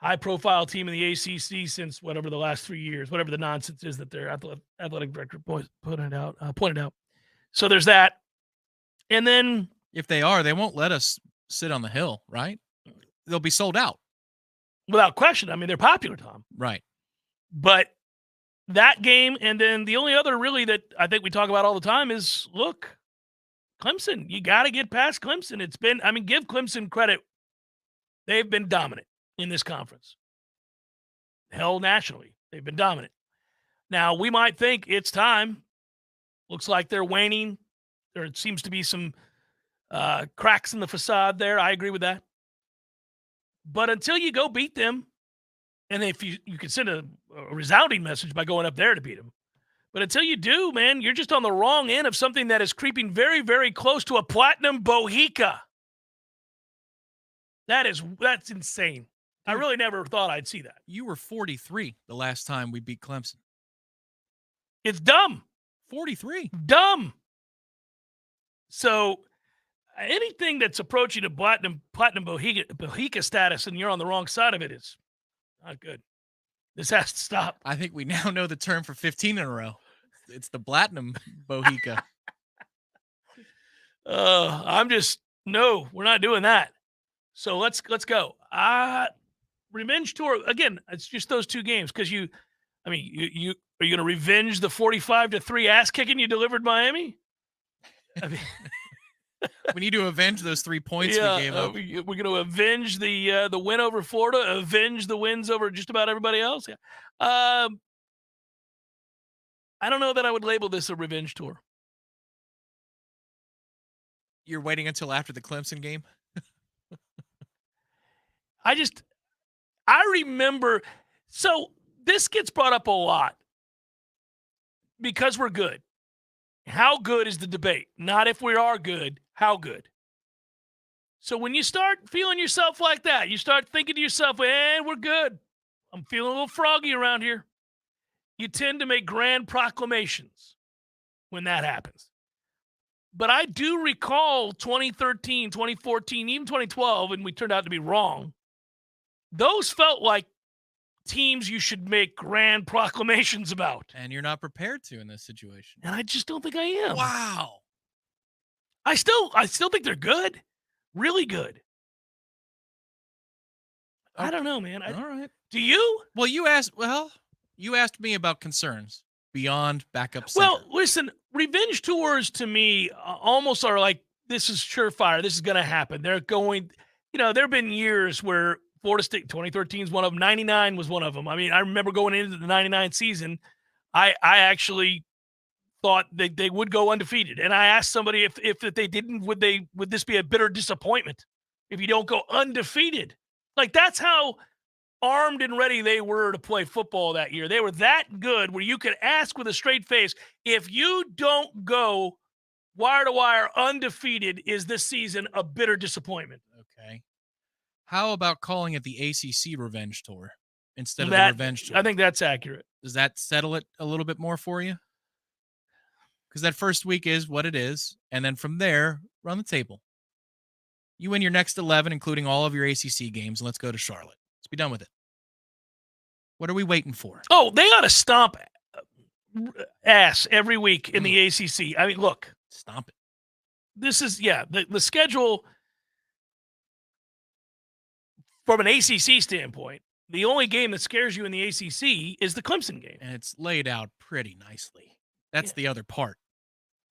high-profile team in the ACC since whatever the last 3 years, whatever the nonsense is that their athletic director pointed out. So there's that. And then if they are, they won't let us sit on the hill, right? They'll be sold out. Without question. I mean, they're popular, Tom. Right. But that game, and then the only other really that I think we talk about all the time is, look, Clemson, you got to get past Clemson. Give Clemson credit. They've been dominant in this conference. hell, nationally. They've been dominant. Now, we might think it's time. Looks like they're waning. There seems to be some cracks in the facade there. I agree with that. But until you go beat them, and if you can send a resounding message by going up there to beat them, but until you do, man, you're just on the wrong end of something that is creeping very, very close to a platinum bohica. That's insane. I really never thought I'd see that. You were 43 the last time we beat Clemson. It's dumb. 43. Dumb. So anything that's approaching a platinum bohica status and you're on the wrong side of it is not good. This has to stop. I think we now know the term for 15 in a row. It's the platinum bohica. No, we're not doing that. So let's go. Revenge tour again. It's just those two games because you are you going to revenge the 45-3 ass kicking you delivered Miami? I mean, we need to avenge those 3 points we gave up. We're going to avenge the win over Florida, avenge the wins over just about everybody else. Yeah. I don't know that I would label this a revenge tour. You're waiting until after the Clemson game? I remember, so this gets brought up a lot because we're good. How good is the debate? Not if we are good, how good. So when you start feeling yourself like that, you start thinking to yourself, we're good. I'm feeling a little froggy around here. You tend to make grand proclamations when that happens. But I do recall 2013, 2014, even 2012, and we turned out to be wrong. Those felt like teams you should make grand proclamations about. And you're not prepared to in this situation. And I just don't think I am. Wow. I still think they're good. Really good. I don't know, man. All right. Do you? Well, you asked me about concerns beyond backup center. Well, listen, revenge tours to me almost are like, this is surefire. This is going to happen. They're going, there have been years where Florida State, 2013 is one of them. 99 was one of them. I mean, I remember going into the 99 season, I actually thought they would go undefeated. And I asked somebody if they didn't, would this be a bitter disappointment if you don't go undefeated? Like, that's how armed and ready they were to play football that year. They were that good where you could ask with a straight face, if you don't go wire to wire undefeated, is this season a bitter disappointment? Okay. How about calling it the ACC Revenge Tour instead of the Revenge Tour? I think that's accurate. Does that settle it a little bit more for you? Because that first week is what it is, and then from there, run the table. You win your next 11, including all of your ACC games, and let's go to Charlotte. Let's be done with it. What are we waiting for? Oh, they ought to stomp ass every week in the ACC. I mean, look. Stomp it. This is, the schedule from an ACC standpoint, the only game that scares you in the ACC is the Clemson game. And it's laid out pretty nicely. That's the other part.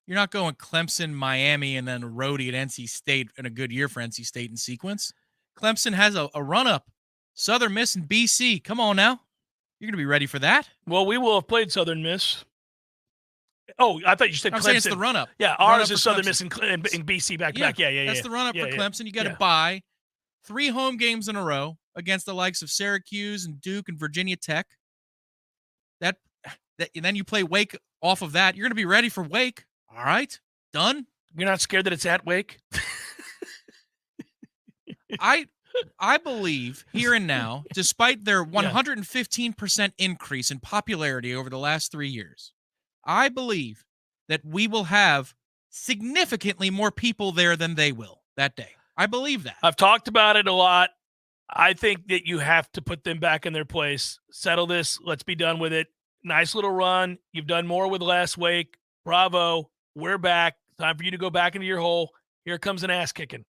You're not going Clemson, Miami, and then a roadie at NC State in a good year for NC State in sequence. Clemson has a run-up. Southern Miss and BC. Come on now. You're going to be ready for that. Well, we will have played Southern Miss. Oh, I thought you said I'm Clemson. saying it's the run-up. Yeah, ours is Southern Miss and BC back-to-back. Yeah. That's the run-up for Clemson. You got to buy 3 home games in a row against the likes of Syracuse and Duke and Virginia Tech. That and then you play Wake off of that. You're going to be ready for Wake. All right, done. You're not scared that it's at Wake? I believe here and now, despite their 115% increase in popularity over the last 3 years, I believe that we will have significantly more people there than they will that day. I believe that. I've talked about it a lot. I think that you have to put them back in their place. Settle this. Let's be done with it. Nice little run. You've done more with last week. Bravo. We're back. Time for you to go back into your hole. Here comes an ass kicking.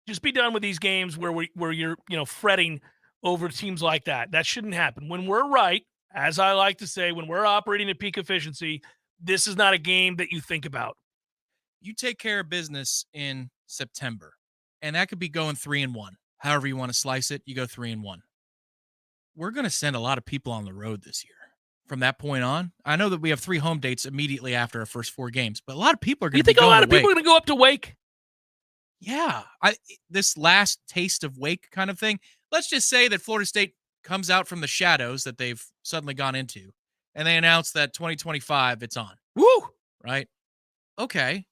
Just be done with these games where you're fretting over teams like that. That shouldn't happen. When we're right, as I like to say, when we're operating at peak efficiency, this is not a game that you think about. You take care of business in September, and that could be going 3-1. However you want to slice it, you go 3-1. we're going to send a lot of people on the road this year. From that point on, I know that we have 3 home dates immediately after our first 4 games, but a lot of people are going to be going You think a lot of people are going to go up to Wake? Yeah. This last taste of Wake kind of thing. Let's just say that Florida State comes out from the shadows that they've suddenly gone into, and they announce that 2025, it's on. Woo! Right? Okay.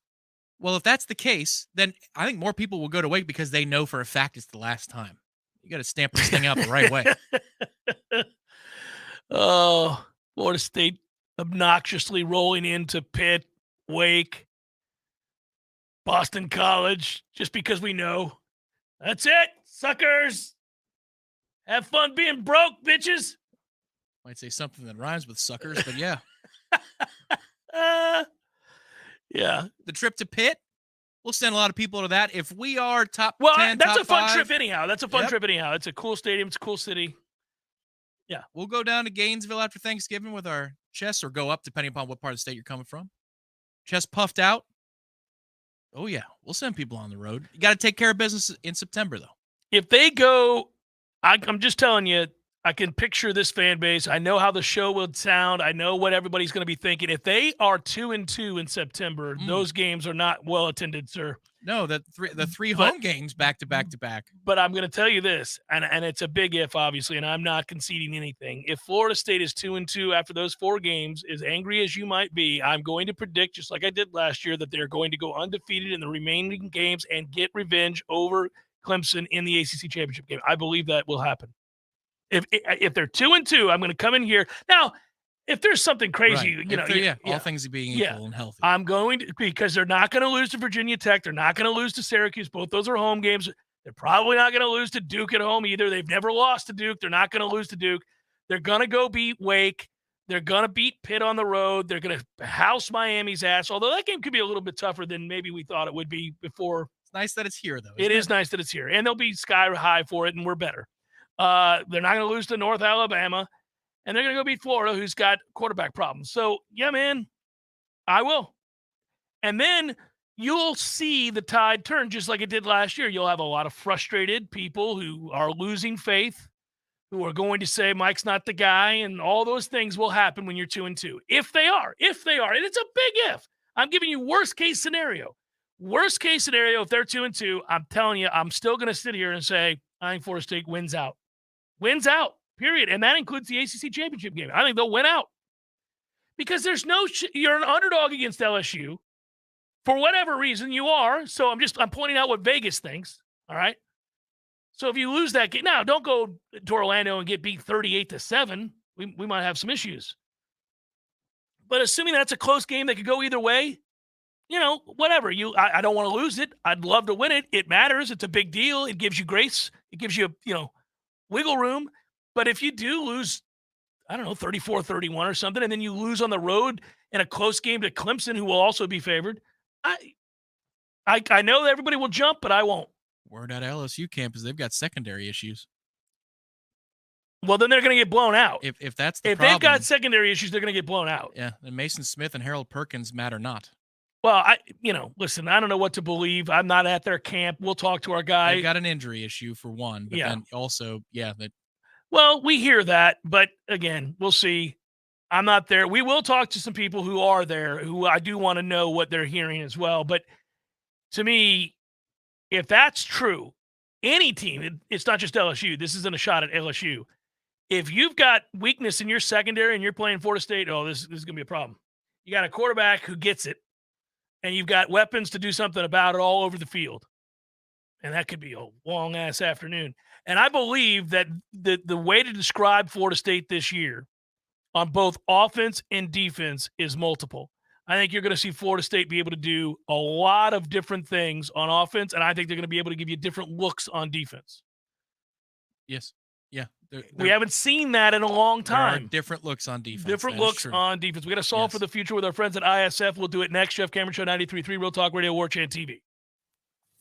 Well, if that's the case, then I think more people will go to Wake because they know for a fact it's the last time. You got to stamp this thing out the right way. Oh, Florida State obnoxiously rolling into Pitt, Wake, Boston College, just because we know. That's it, suckers. Have fun being broke, bitches. Might say something that rhymes with suckers, but yeah. Yeah. The trip to Pitt, we'll send a lot of people to that. If we are top 10, that's top a fun 5, trip anyhow. That's a fun trip anyhow. It's a cool stadium. It's a cool city. Yeah. We'll go down to Gainesville after Thanksgiving with our chests, or go up depending upon what part of the state you're coming from. Chest puffed out. Oh, yeah. We'll send people on the road. You got to take care of business in September, though. If they go, I'm just telling you, I can picture this fan base. I know how the show will sound. I know what everybody's going to be thinking. If they are 2-2 in September, those games are not well attended, sir. No, the 3 home games back to back to back. But I'm going to tell you this, and it's a big if, obviously, and I'm not conceding anything. If Florida State is 2-2 after those 4 games, as angry as you might be, I'm going to predict, just like I did last year, that they're going to go undefeated in the remaining games and get revenge over Clemson in the ACC championship game. I believe that will happen. If they're 2-2, I'm going to come in here now. If there's something crazy, right. All things being equal and healthy, I'm going to, because they're not going to lose to Virginia Tech. They're not going to lose to Syracuse. Both those are home games. They're probably not going to lose to Duke at home either. They've never lost to Duke. They're not going to lose to Duke. They're going to go beat Wake. They're going to beat Pitt on the road. They're going to house Miami's ass. Although that game could be a little bit tougher than maybe we thought it would be before. It's nice that it's here, though. It is nice that it's here, and they'll be sky high for it, and we're better. They're not going to lose to North Alabama, and they're going to go beat Florida, who's got quarterback problems. So, yeah, man, I will. And then you'll see the tide turn just like it did last year. You'll have a lot of frustrated people who are losing faith, who are going to say Mike's not the guy, and all those things will happen when you're 2-2. If they are, and it's a big if. I'm giving you worst case scenario. Worst case scenario, if they're 2-2, I'm telling you, I'm still going to sit here and say I think Florida State wins out. Wins out, period. And that includes the ACC championship game. I think they'll win out. Because there's you're an underdog against LSU. For whatever reason you are. So I'm pointing out what Vegas thinks. All right. So if you lose that game, now don't go to Orlando and get beat 38-7. We might have some issues. But assuming that's a close game that could go either way, whatever. I don't want to lose it. I'd love to win it. It matters. It's a big deal. It gives you grace. It gives you, wiggle room. But if you do lose, 34-31 or something, and then you lose on the road in a close game to Clemson, who will also be favored, I know that everybody will jump, but I won't. Word out of LSU camp is they've got secondary issues. Well, then they're going to get blown out. If that's the problem. If they've got secondary issues, they're going to get blown out. Yeah, and Mason Smith and Harold Perkins matter not. Well, listen, I don't know what to believe. I'm not at their camp. We'll talk to our guy. They've got an injury issue for one, but then also, well, we hear that, but again, we'll see. I'm not there. We will talk to some people who are there, who I do want to know what they're hearing as well. But to me, if that's true, any team, it's not just LSU. This isn't a shot at LSU. If you've got weakness in your secondary and you're playing Florida State, this is going to be a problem. You got a quarterback who gets it, and you've got weapons to do something about it all over the field. And that could be a long-ass afternoon. And I believe that the way to describe Florida State this year on both offense and defense is multiple. I think you're going to see Florida State be able to do a lot of different things on offense, and I think they're going to be able to give you different looks on defense. Yes. Yeah. We haven't seen that in a long time. Different looks on defense. Different looks on defense. We got to solve for the future with our friends at ISF. We'll do it next. Jeff Cameron Show, 93.3 Real Talk Radio, Warchant TV.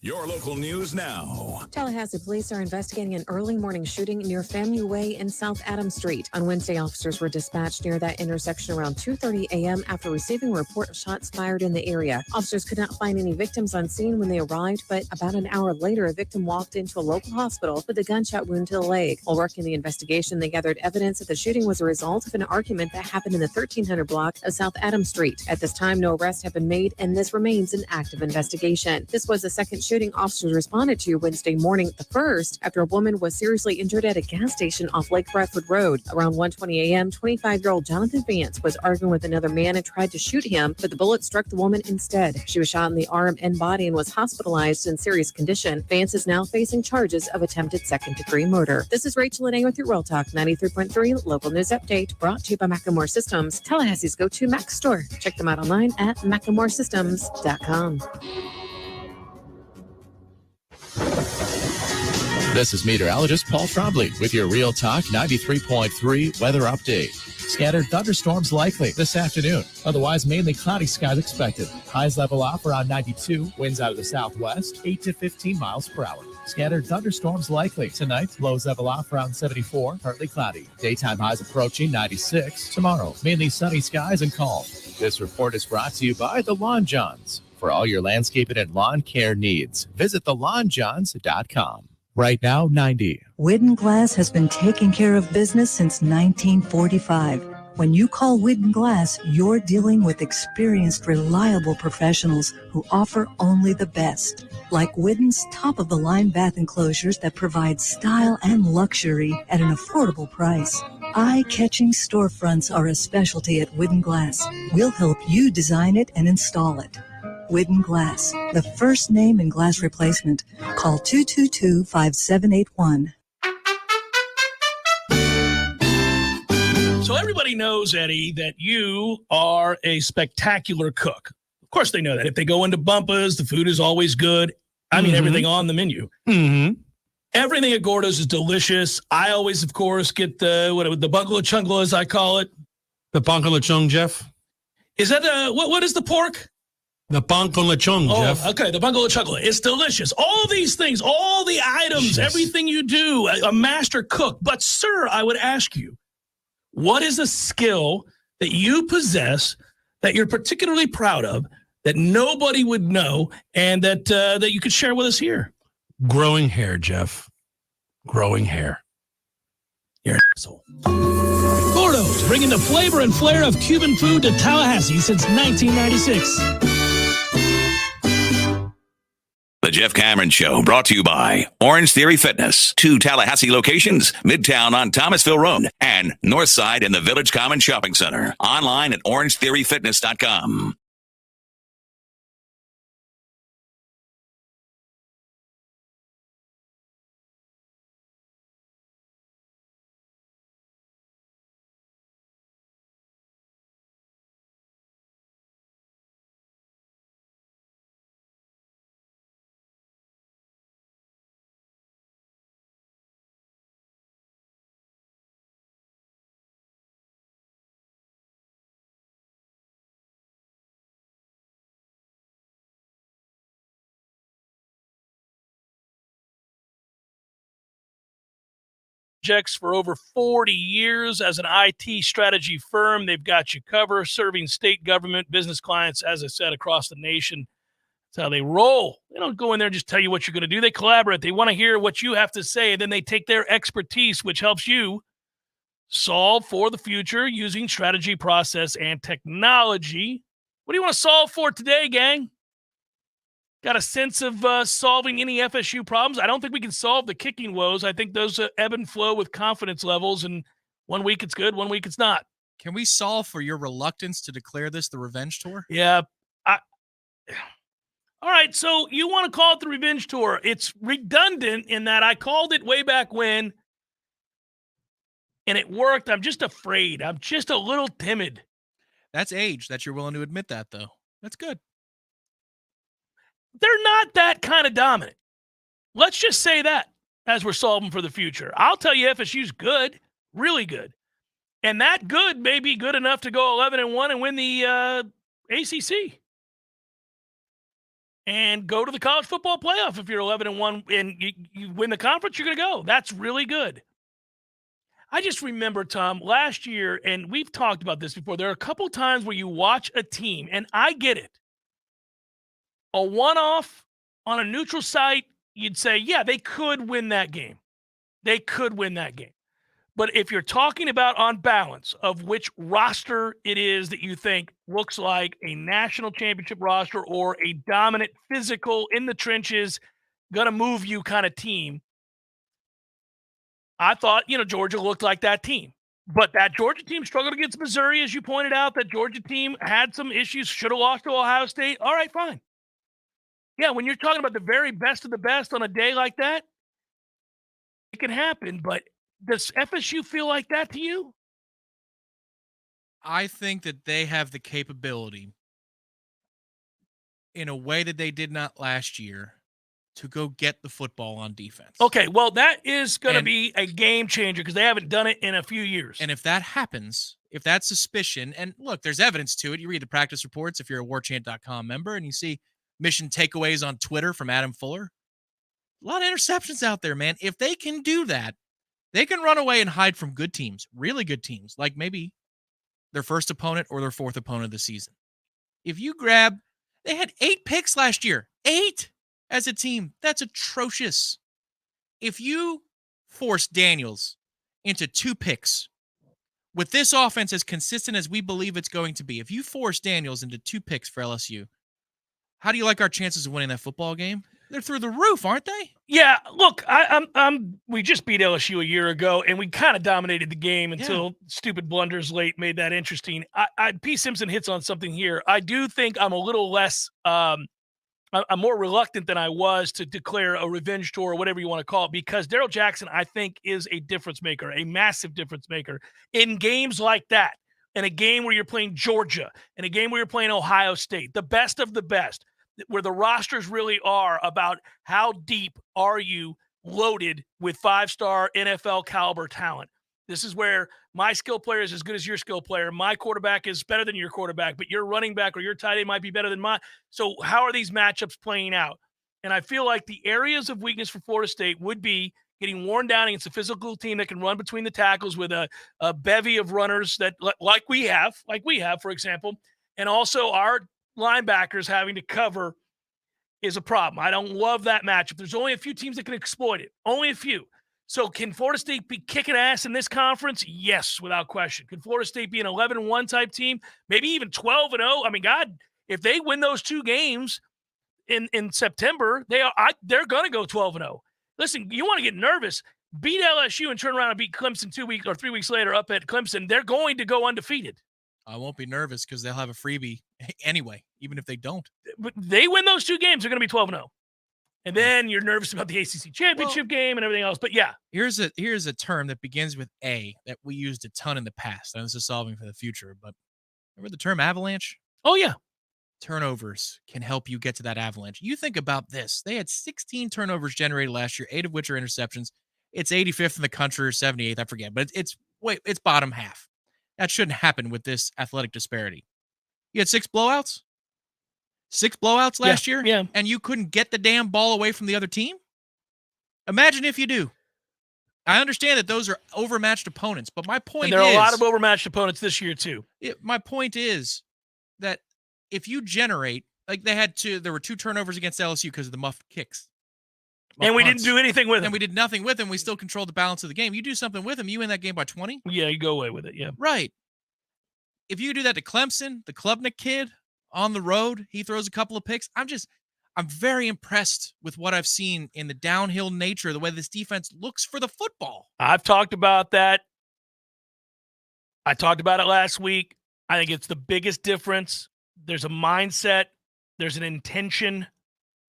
Your local news now. Tallahassee police are investigating an early morning shooting near FAMU Way and South Adams Street. On Wednesday, officers were dispatched near that intersection around 2:30 a.m. after receiving a report of shots fired in the area. Officers could not find any victims on scene when they arrived, but about an hour later, a victim walked into a local hospital with a gunshot wound to the leg. While working the investigation, they gathered evidence that the shooting was a result of an argument that happened in the 1300 block of South Adams Street. At this time, no arrests have been made, and this remains an active investigation. This was the second shooting officers responded to Wednesday morning, the first after a woman was seriously injured at a gas station off Lake Bradford Road. Around 1:20 a.m., 25-year-old Jonathan Vance was arguing with another man and tried to shoot him, but the bullet struck the woman instead. She was shot in the arm and body and was hospitalized in serious condition. Vance is now facing charges of attempted second-degree murder. This is Rachel Lene with your Real Talk 93.3 local news update, brought to you by Macklemore Systems, Tallahassee's go-to Mac store. Check them out online at MacklemoreSystems.com. This is meteorologist Paul Trombley with your Real Talk 93.3 weather update. Scattered thunderstorms likely this afternoon. Otherwise, mainly cloudy skies expected. Highs level off around 92. Winds out of the southwest, 8 to 15 miles per hour. Scattered thunderstorms likely tonight. Lows level off around 74. Partly cloudy. Daytime highs approaching 96. Tomorrow, mainly sunny skies and calm. This report is brought to you by the Lawn Johns. For all your landscaping and lawn care needs, visit thelawnjohns.com. Right now, 90. Widden Glass has been taking care of business since 1945. When you call Widden Glass, you're dealing with experienced, reliable professionals who offer only the best. Like Widden's top-of-the-line bath enclosures that provide style and luxury at an affordable price. Eye-catching storefronts are a specialty at Widden Glass. We'll help you design it and install it. Widden Glass, the first name in glass replacement. Call 222-5781. So everybody knows, Eddie, that you are a spectacular cook. Of course they know that. If they go into Bumpa's, the food is always good. I mean, everything on the menu. Everything at Gordo's is delicious. I always, of course, get the bungalow chungla, as I call it. The bungalow chung, Jeff. Is that what is the pork? The bungalow chung, Jeff. Okay, the bungalow chungla. It's delicious. All these things, all the items, everything you do, a master cook. But, sir, I would ask you, what is a skill that you possess that you're particularly proud of that nobody would know and that you could share with us here? Growing hair, Jeff. Growing hair. You're an asshole. Gordo's, bringing the flavor and flair of Cuban food to Tallahassee since 1996. The Jeff Cameron Show, brought to you by Orange Theory Fitness. 2 Tallahassee locations, Midtown on Thomasville Road and Northside in the Village Common Shopping Center. Online at orangetheoryfitness.com. For over 40 years as an IT strategy firm. They've got you covered, serving state government, business clients, as I said, across the nation. That's how they roll. They don't go in there and just tell you what you're going to do. They collaborate. They want to hear what you have to say, and then they take their expertise, which helps you solve for the future using strategy, process, and technology. What do you want to solve for today, gang? Got a sense of solving any FSU problems? I don't think we can solve the kicking woes. I think those ebb and flow with confidence levels, and 1 week it's good, 1 week it's not. Can we solve for your reluctance to declare this the revenge tour? Yeah. All right, so you want to call it the revenge tour. It's redundant in that I called it way back when, and it worked. I'm just afraid. I'm just a little timid. That's age that you're willing to admit that, though. That's good. They're not that kind of dominant. Let's just say that as we're solving for the future. I'll tell you FSU's good, really good. And that good may be good enough to go 11-1 and win the ACC. and go to the college football playoff. If you're 11-1 and you win the conference, you're going to go. That's really good. I just remember, Tom, last year, and we've talked about this before, there are a couple times where you watch a team, and I get it. A one-off on a neutral site, you'd say, yeah, they could win that game. They could win that game. But if you're talking about on balance of which roster it is that you think looks like a national championship roster or a dominant, physical, in the trenches, going to move you kind of team, I thought, Georgia looked like that team. But that Georgia team struggled against Missouri, as you pointed out. That Georgia team had some issues, should have lost to Ohio State. All right, fine. Yeah, when you're talking about the very best of the best on a day like that, it can happen, but does FSU feel like that to you? I think that they have the capability, in a way that they did not last year, to go get the football on defense. Okay, well, that is going to be a game changer because they haven't done it in a few years. And if that happens, if that suspicion, and look, there's evidence to it. You read the practice reports if you're a warchant.com member, and you see mission takeaways on Twitter from Adam Fuller. A lot of interceptions out there, man. If they can do that, they can run away and hide from good teams, really good teams, like maybe their first opponent or their fourth opponent of the season. If you grab, they had 8 picks last year. 8 as a team. That's atrocious. If you force Daniels into 2 picks with this offense as consistent as we believe it's going to be, if you force Daniels into 2 picks for LSU, how do you like our chances of winning that football game? They're through the roof, aren't they? Yeah, look, we just beat LSU a year ago, and we kind of dominated the game until stupid blunders late made that interesting. P. Simpson hits on something here. I do think I'm a little less, I'm more reluctant than I was to declare a revenge tour or whatever you want to call it, because Darrell Jackson, I think, is a difference maker, a massive difference maker in games like that. In a game where you're playing Georgia, in a game where you're playing Ohio State, the best of the best, where the rosters really are about how deep are you loaded with 5-star NFL caliber talent. This is where my skill player is as good as your skill player. My quarterback is better than your quarterback, but your running back or your tight end might be better than mine. So how are these matchups playing out? And I feel like the areas of weakness for Florida State would be getting worn down against a physical team that can run between the tackles with a bevy of runners that like we have, for example, and also our linebackers having to cover is a problem. I don't love that matchup. There's only a few teams that can exploit it. Only a few. So can Florida State be kicking ass in this conference? Yes, without question. Can Florida State be an 11-1 type team? Maybe even 12-0? I mean, God, if they win those 2 games in September, they're going to go 12-0. Listen, you want to get nervous, beat LSU and turn around and beat Clemson 2 weeks or 3 weeks later up at Clemson. They're going to go undefeated. I won't be nervous because they'll have a freebie anyway, even if they don't. But they win those 2 games, they're going to be 12-0. And then you're nervous about the ACC championship game and everything else. But yeah. Here's a term that begins with A that we used a ton in the past. And this is solving for the future. But remember the term avalanche? Oh, yeah. Turnovers can help you get to that avalanche. You think about this. They had 16 turnovers generated last year, 8 of which are interceptions. It's 85th in the country or 78th, I forget. But it's bottom half. That shouldn't happen with this athletic disparity. You had 6 blowouts? 6 blowouts last year? Yeah. And you couldn't get the damn ball away from the other team? Imagine if you do. I understand that those are overmatched opponents, but my point is... And there are a lot of overmatched opponents this year, too. My point is that if you generate... Like there were 2 turnovers against LSU because of the muffed kicks. And we didn't do anything with them. And we did nothing with them. We still controlled the balance of the game. You do something with them, you win that game by 20? Yeah, you go away with it, yeah. Right. If you do that to Clemson, the Klubnik kid on the road, he throws a couple of picks. I'm very impressed with what I've seen in the downhill nature, the way this defense looks for the football. I've talked about that. I talked about it last week. I think it's the biggest difference. There's a mindset. There's an intention.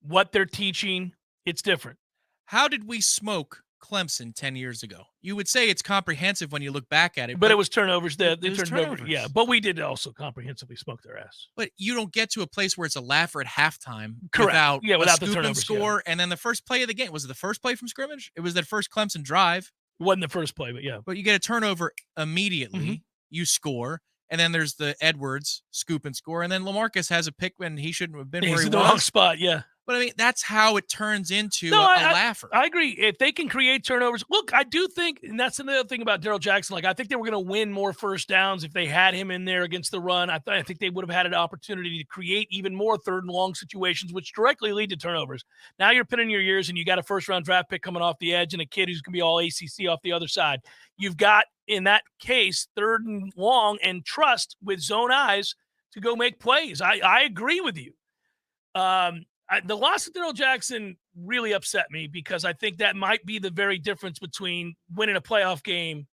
What they're teaching, it's different. How did we smoke Clemson 10 years ago? You would say it's comprehensive when you look back at it. But it was turnovers. They turned turnovers. over. Yeah, but we did also comprehensively smoke their ass. But you don't get to a place where it's a laugher at halftime without a the turnovers, score. Yeah. And then the first play of the game, was it the first play from scrimmage? It was that first Clemson drive. It wasn't the first play, but yeah. But you get a turnover immediately. Mm-hmm. You score. And then there's the Edwards scoop and score. And then LaMarcus has a pick when he shouldn't have been where He's he in the was. wrong spot, yeah. But I mean, that's how it turns into a laugher. I agree. If they can create turnovers, look, I do think, and that's another thing about Daryl Jackson. Like, I think they were going to win more first downs if they had him in there against the run. I think they would have had an opportunity to create even more third and long situations, which directly lead to turnovers. Now you're pinning your ears, and you got a first round draft pick coming off the edge, and a kid who's going to be all ACC off the other side. You've got, in that case, third and long, and trust with zone eyes to go make plays. I agree with you. The loss of Daryl Jackson really upset me because I think that might be the very difference between winning a playoff game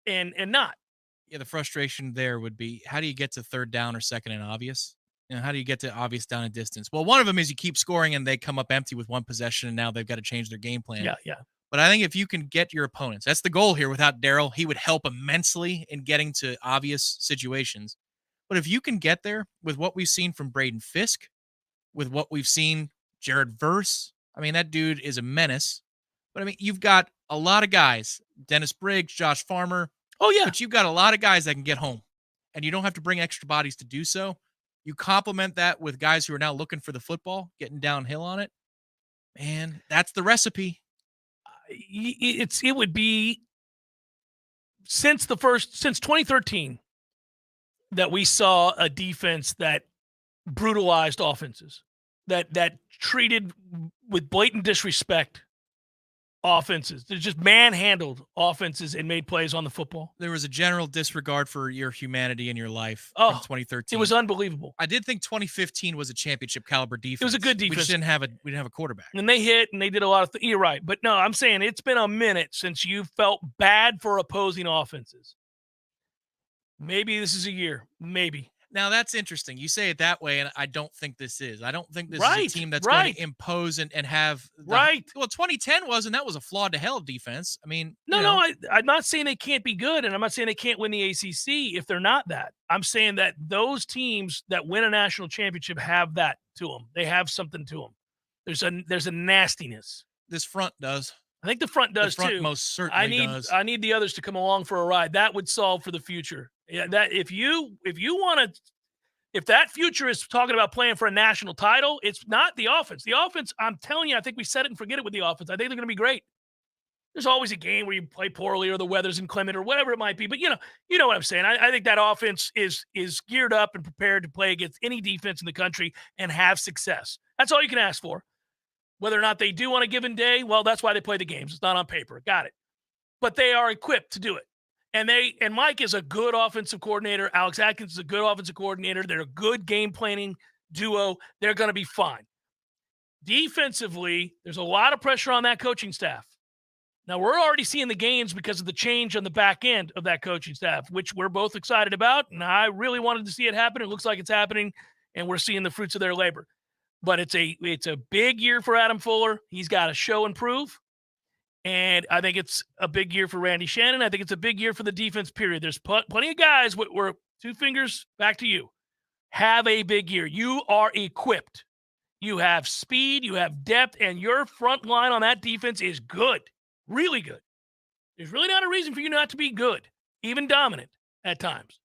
and not. Yeah, the frustration there would be, how do you get to third down or second and obvious? You know, how do you get to obvious down and distance? Well, one of them is you keep scoring and they come up empty with one possession, and now they've got to change their game plan. Yeah. But I think if you can get your opponents, that's the goal here. Without Daryl, he would help immensely in getting to obvious situations. But if you can get there with what we've seen from Braden Fisk, with what we've seen, Jared Verse, I mean, that dude is a menace. But, I mean, you've got a lot of guys, Dennis Briggs, Josh Farmer. Oh, yeah. But you've got a lot of guys that can get home, and you don't have to bring extra bodies to do so. You complement that with guys who are now looking for the football, getting downhill on it. Man, that's the recipe. It would be since 2013 that we saw a defense that brutalized offenses, that treated with blatant disrespect offenses, that just manhandled offenses and made plays on the football. There was a general disregard for your humanity in your life in 2013. It was unbelievable. I did think 2015 was a championship caliber defense. It was a good defense. We just we didn't have a quarterback. And they hit and they did a lot of things. You're right. But no, I'm saying it's been a minute since you felt bad for opposing offenses. Maybe this is a year. Maybe. Now, that's interesting. You say it that way, and I don't think this is. I don't think this is a team that's right. going to impose and have right. Well, 2010 was, and that was a flawed to hell defense. I mean, I'm not saying they can't be good, and I'm not saying they can't win the ACC if they're not that. I'm saying that those teams that win a national championship have that to them. They have something to them. There's a nastiness. This front does. I think the front does the front too. Most certainly does. I need the others to come along for a ride. That would solve for the future. Yeah, that if you want to, if that future is talking about playing for a national title, it's not the offense. The offense, I'm telling you, I think we set it and forget it with the offense. I think they're going to be great. There's always a game where you play poorly or the weather's inclement or whatever it might be. But you know what I'm saying. I think that offense is geared up and prepared to play against any defense in the country and have success. That's all you can ask for. Whether or not they do on a given day, well, that's why they play the games. It's not on paper. Got it. But they are equipped to do it. And Mike is a good offensive coordinator. Alex Atkins is a good offensive coordinator. They're a good game planning duo. They're going to be fine. Defensively, there's a lot of pressure on that coaching staff. Now, we're already seeing the gains because of the change on the back end of that coaching staff, which we're both excited about. And I really wanted to see it happen. It looks like it's happening, and we're seeing the fruits of their labor. But it's a big year for Adam Fuller. He's got to show and prove. And I think it's a big year for Randy Shannon. I think it's a big year for the defense, period. There's plenty of guys, we're two fingers back to you, have a big year. You are equipped. You have speed, you have depth, and your front line on that defense is good, really good. There's really not a reason for you not to be good, even dominant at times.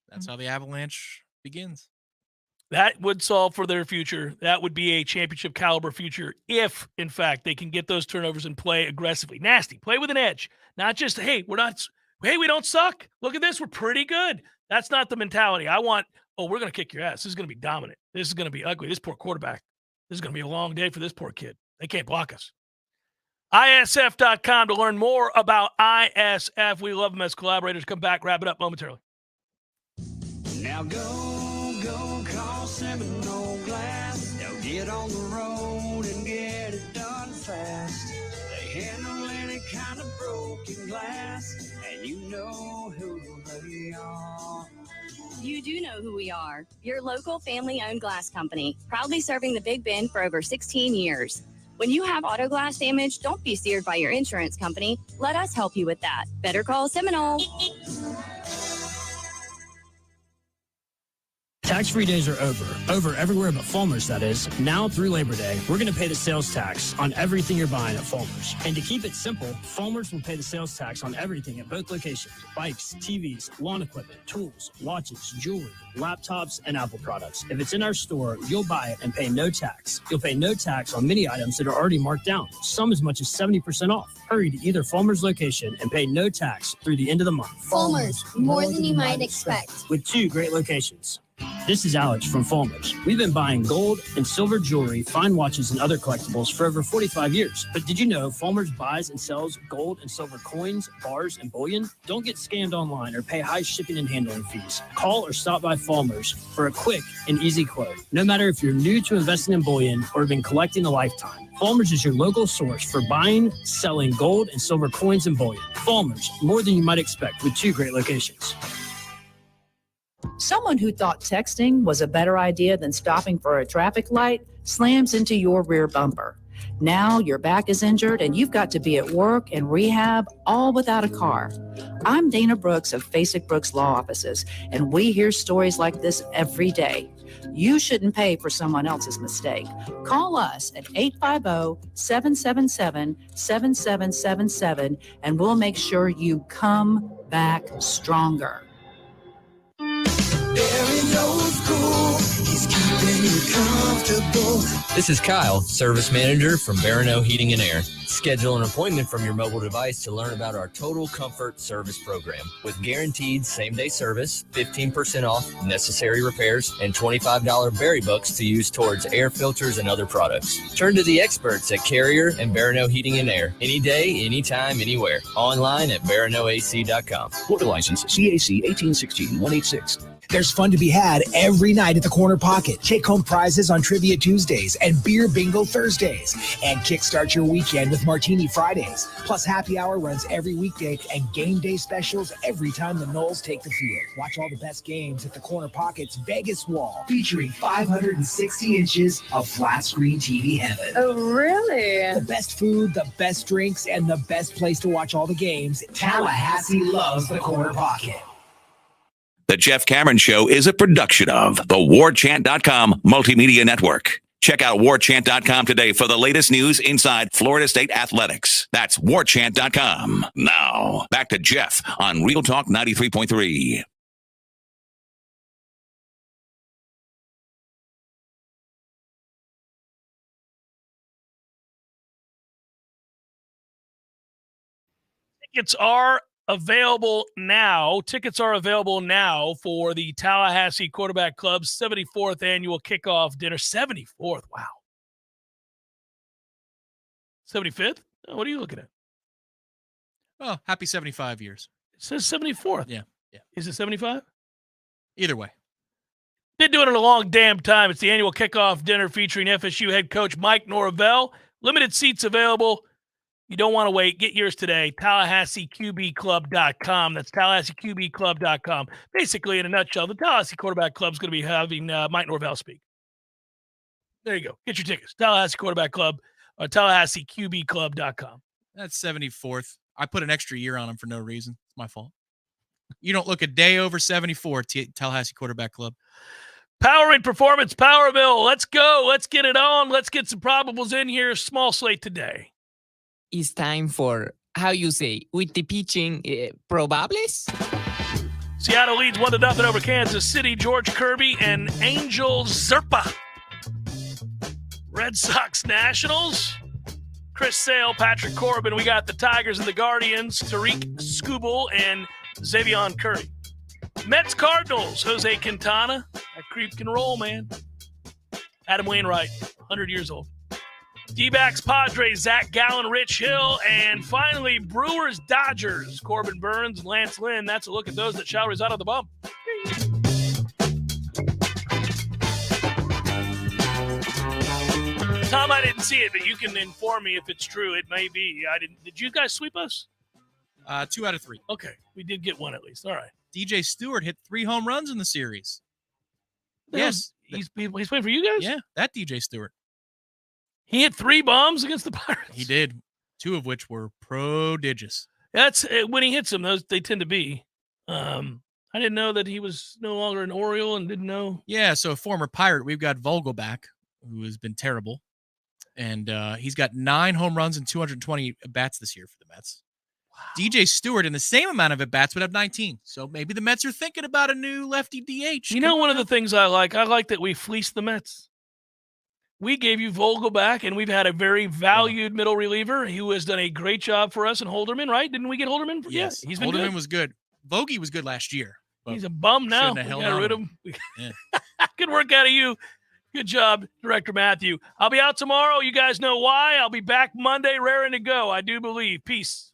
That's how the Avalanche begins. That would solve for their future. That would be a championship caliber future if, in fact, they can get those turnovers and play aggressively. Nasty. Play with an edge. Not just, hey, we don't suck. Look at this. We're pretty good. That's not the mentality. I want, we're going to kick your ass. This is going to be dominant. This is going to be ugly. This poor quarterback. This is going to be a long day for this poor kid. They can't block us. ISF.com to learn more about ISF. We love them as collaborators. Come back, wrap it up momentarily. Now go call Seminole Glass. They'll get on the road and get it done fast. They handle any kind of broken glass, and you know who they are. You do know who we are. Your local family-owned glass company, proudly serving the Big Bend for over 16 years. When you have auto glass damage, don't be steered by your insurance company. Let us help you with that. Better call Seminole. Tax-free days are over everywhere but Fulmer's, that is. Now through Labor Day, we're going to pay the sales tax on everything you're buying at Fulmer's. And to keep it simple, Fulmer's will pay the sales tax on everything at both locations: bikes, TVs, lawn equipment, tools, watches, jewelry, laptops, and Apple products. If it's in our store, you'll buy it and pay no tax. You'll pay no tax on many items that are already marked down, some as much as 70% off. Hurry to either Fulmer's location and pay no tax through the end of the month. Fulmer's, more than you might expect. With 2 great locations. This is Alex from Fulmer's. We've been buying gold and silver jewelry, fine watches, and other collectibles for over 45 years. But did you know Fulmer's buys and sells gold and silver coins, bars, and bullion? Don't get scammed online or pay high shipping and handling fees. Call or stop by Fulmer's for a quick and easy quote. No matter if you're new to investing in bullion or have been collecting a lifetime, Fulmer's is your local source for buying, selling gold and silver coins and bullion. Fulmer's, more than you might expect, with 2 great locations. Someone who thought texting was a better idea than stopping for a traffic light slams into your rear bumper. Now your back is injured and you've got to be at work and rehab, all without a car. I'm Dana Brooks of Basic Brooks Law Offices, and we hear stories like this every day. You shouldn't pay for someone else's mistake. Call us at 850-777-7777 and we'll make sure you come back stronger. He's keeping you comfortable. This is Kyle, Service Manager from Barano Heating and Air. Schedule an appointment from your mobile device to learn about our Total Comfort Service Program. With guaranteed same-day service, 15% off necessary repairs, and $25 berry books to use towards air filters and other products. Turn to the experts at Carrier and Barano Heating and Air. Any day, anytime, anywhere. Online at baranoac.com. Florida license CAC 1816-186. There's fun to be had every night at the Corner Pocket. Take-home prizes on Trivia Tuesdays and Beer Bingo Thursdays. And kickstart your weekend with Martini Fridays. Plus, happy hour runs every weekday and game day specials every time the Noles take the field. Watch all the best games at the Corner Pocket's Vegas Wall, featuring 560 inches of flat-screen TV heaven. Oh, really? The best food, the best drinks, and the best place to watch all the games. Tallahassee loves the Corner Pocket. The Jeff Cameron Show is a production of the Warchant.com Multimedia Network. Check out Warchant.com today for the latest news inside Florida State athletics. That's Warchant.com. Now, back to Jeff on Real Talk 93.3. Tickets are available now. Tickets are available now for the Tallahassee Quarterback Club's 74th annual kickoff dinner. 74th, wow. 75th? Oh, what are you looking at? Oh, happy 75 years. It says 74th. Yeah. Is it 75? Either way. Been doing it a long damn time. It's the annual kickoff dinner featuring FSU head coach Mike Norvell. Limited seats available. You don't want to wait. Get yours today. TallahasseeQBClub.com. That's TallahasseeQBClub.com. Basically, in a nutshell, the Tallahassee Quarterback Club is going to be having Mike Norvell speak. There you go. Get your tickets. Tallahassee Quarterback Club or TallahasseeQBClub.com. That's 74th. I put an extra year on them for no reason. It's my fault. You don't look a day over 74, Tallahassee Quarterback Club. Powering Performance Powerville. Let's go. Let's get it on. Let's get some probables in here. Small slate today. It's time for, how you say, with the pitching, probables? Seattle leads 1-0 over Kansas City. George Kirby and Angel Zerpa. Red Sox Nationals. Chris Sale, Patrick Corbin. We got the Tigers and the Guardians. Tariq Skubal and Xavier Curry. Mets Cardinals. Jose Quintana. That creep can roll, man. Adam Wainwright, 100 years old. D-backs Padres, Zach Gallen, Rich Hill, and finally Brewers Dodgers, Corbin Burns and Lance Lynn. That's a look at those that shall reside on the bump. Tom, I didn't see it, but you can inform me if it's true. It may be. I didn't. Did you guys sweep us? 2 out of 3. Okay, we did get one at least. All right. DJ Stewart hit 3 home runs in the series. Yes, he's playing for you guys. Yeah, that DJ Stewart. He hit 3 bombs against the Pirates. He did, 2 of which were prodigious. That's when he hits them. Those they tend to be. I I didn't know that he was no longer an Oriole and didn't know. Yeah, so a former Pirate. We've got Vogelback, who has been terrible. And he's got 9 home runs and 220 at-bats this year for the Mets. Wow. DJ Stewart, in the same amount of at-bats, would have 19. So maybe the Mets are thinking about a new lefty DH. You know, one of the things I like that we fleeced the Mets. We gave you Vogelback, and we've had a very valued middle reliever who has done a great job for us in Holderman, right? Didn't we get Holderman? Yes, he's been Holderman good. was good. Vogie was good last year. He's a bum now. We got rid of him. Yeah. Good work out of you. Good job, Director Matthew. I'll be out tomorrow. You guys know why. I'll be back Monday, raring to go, I do believe. Peace.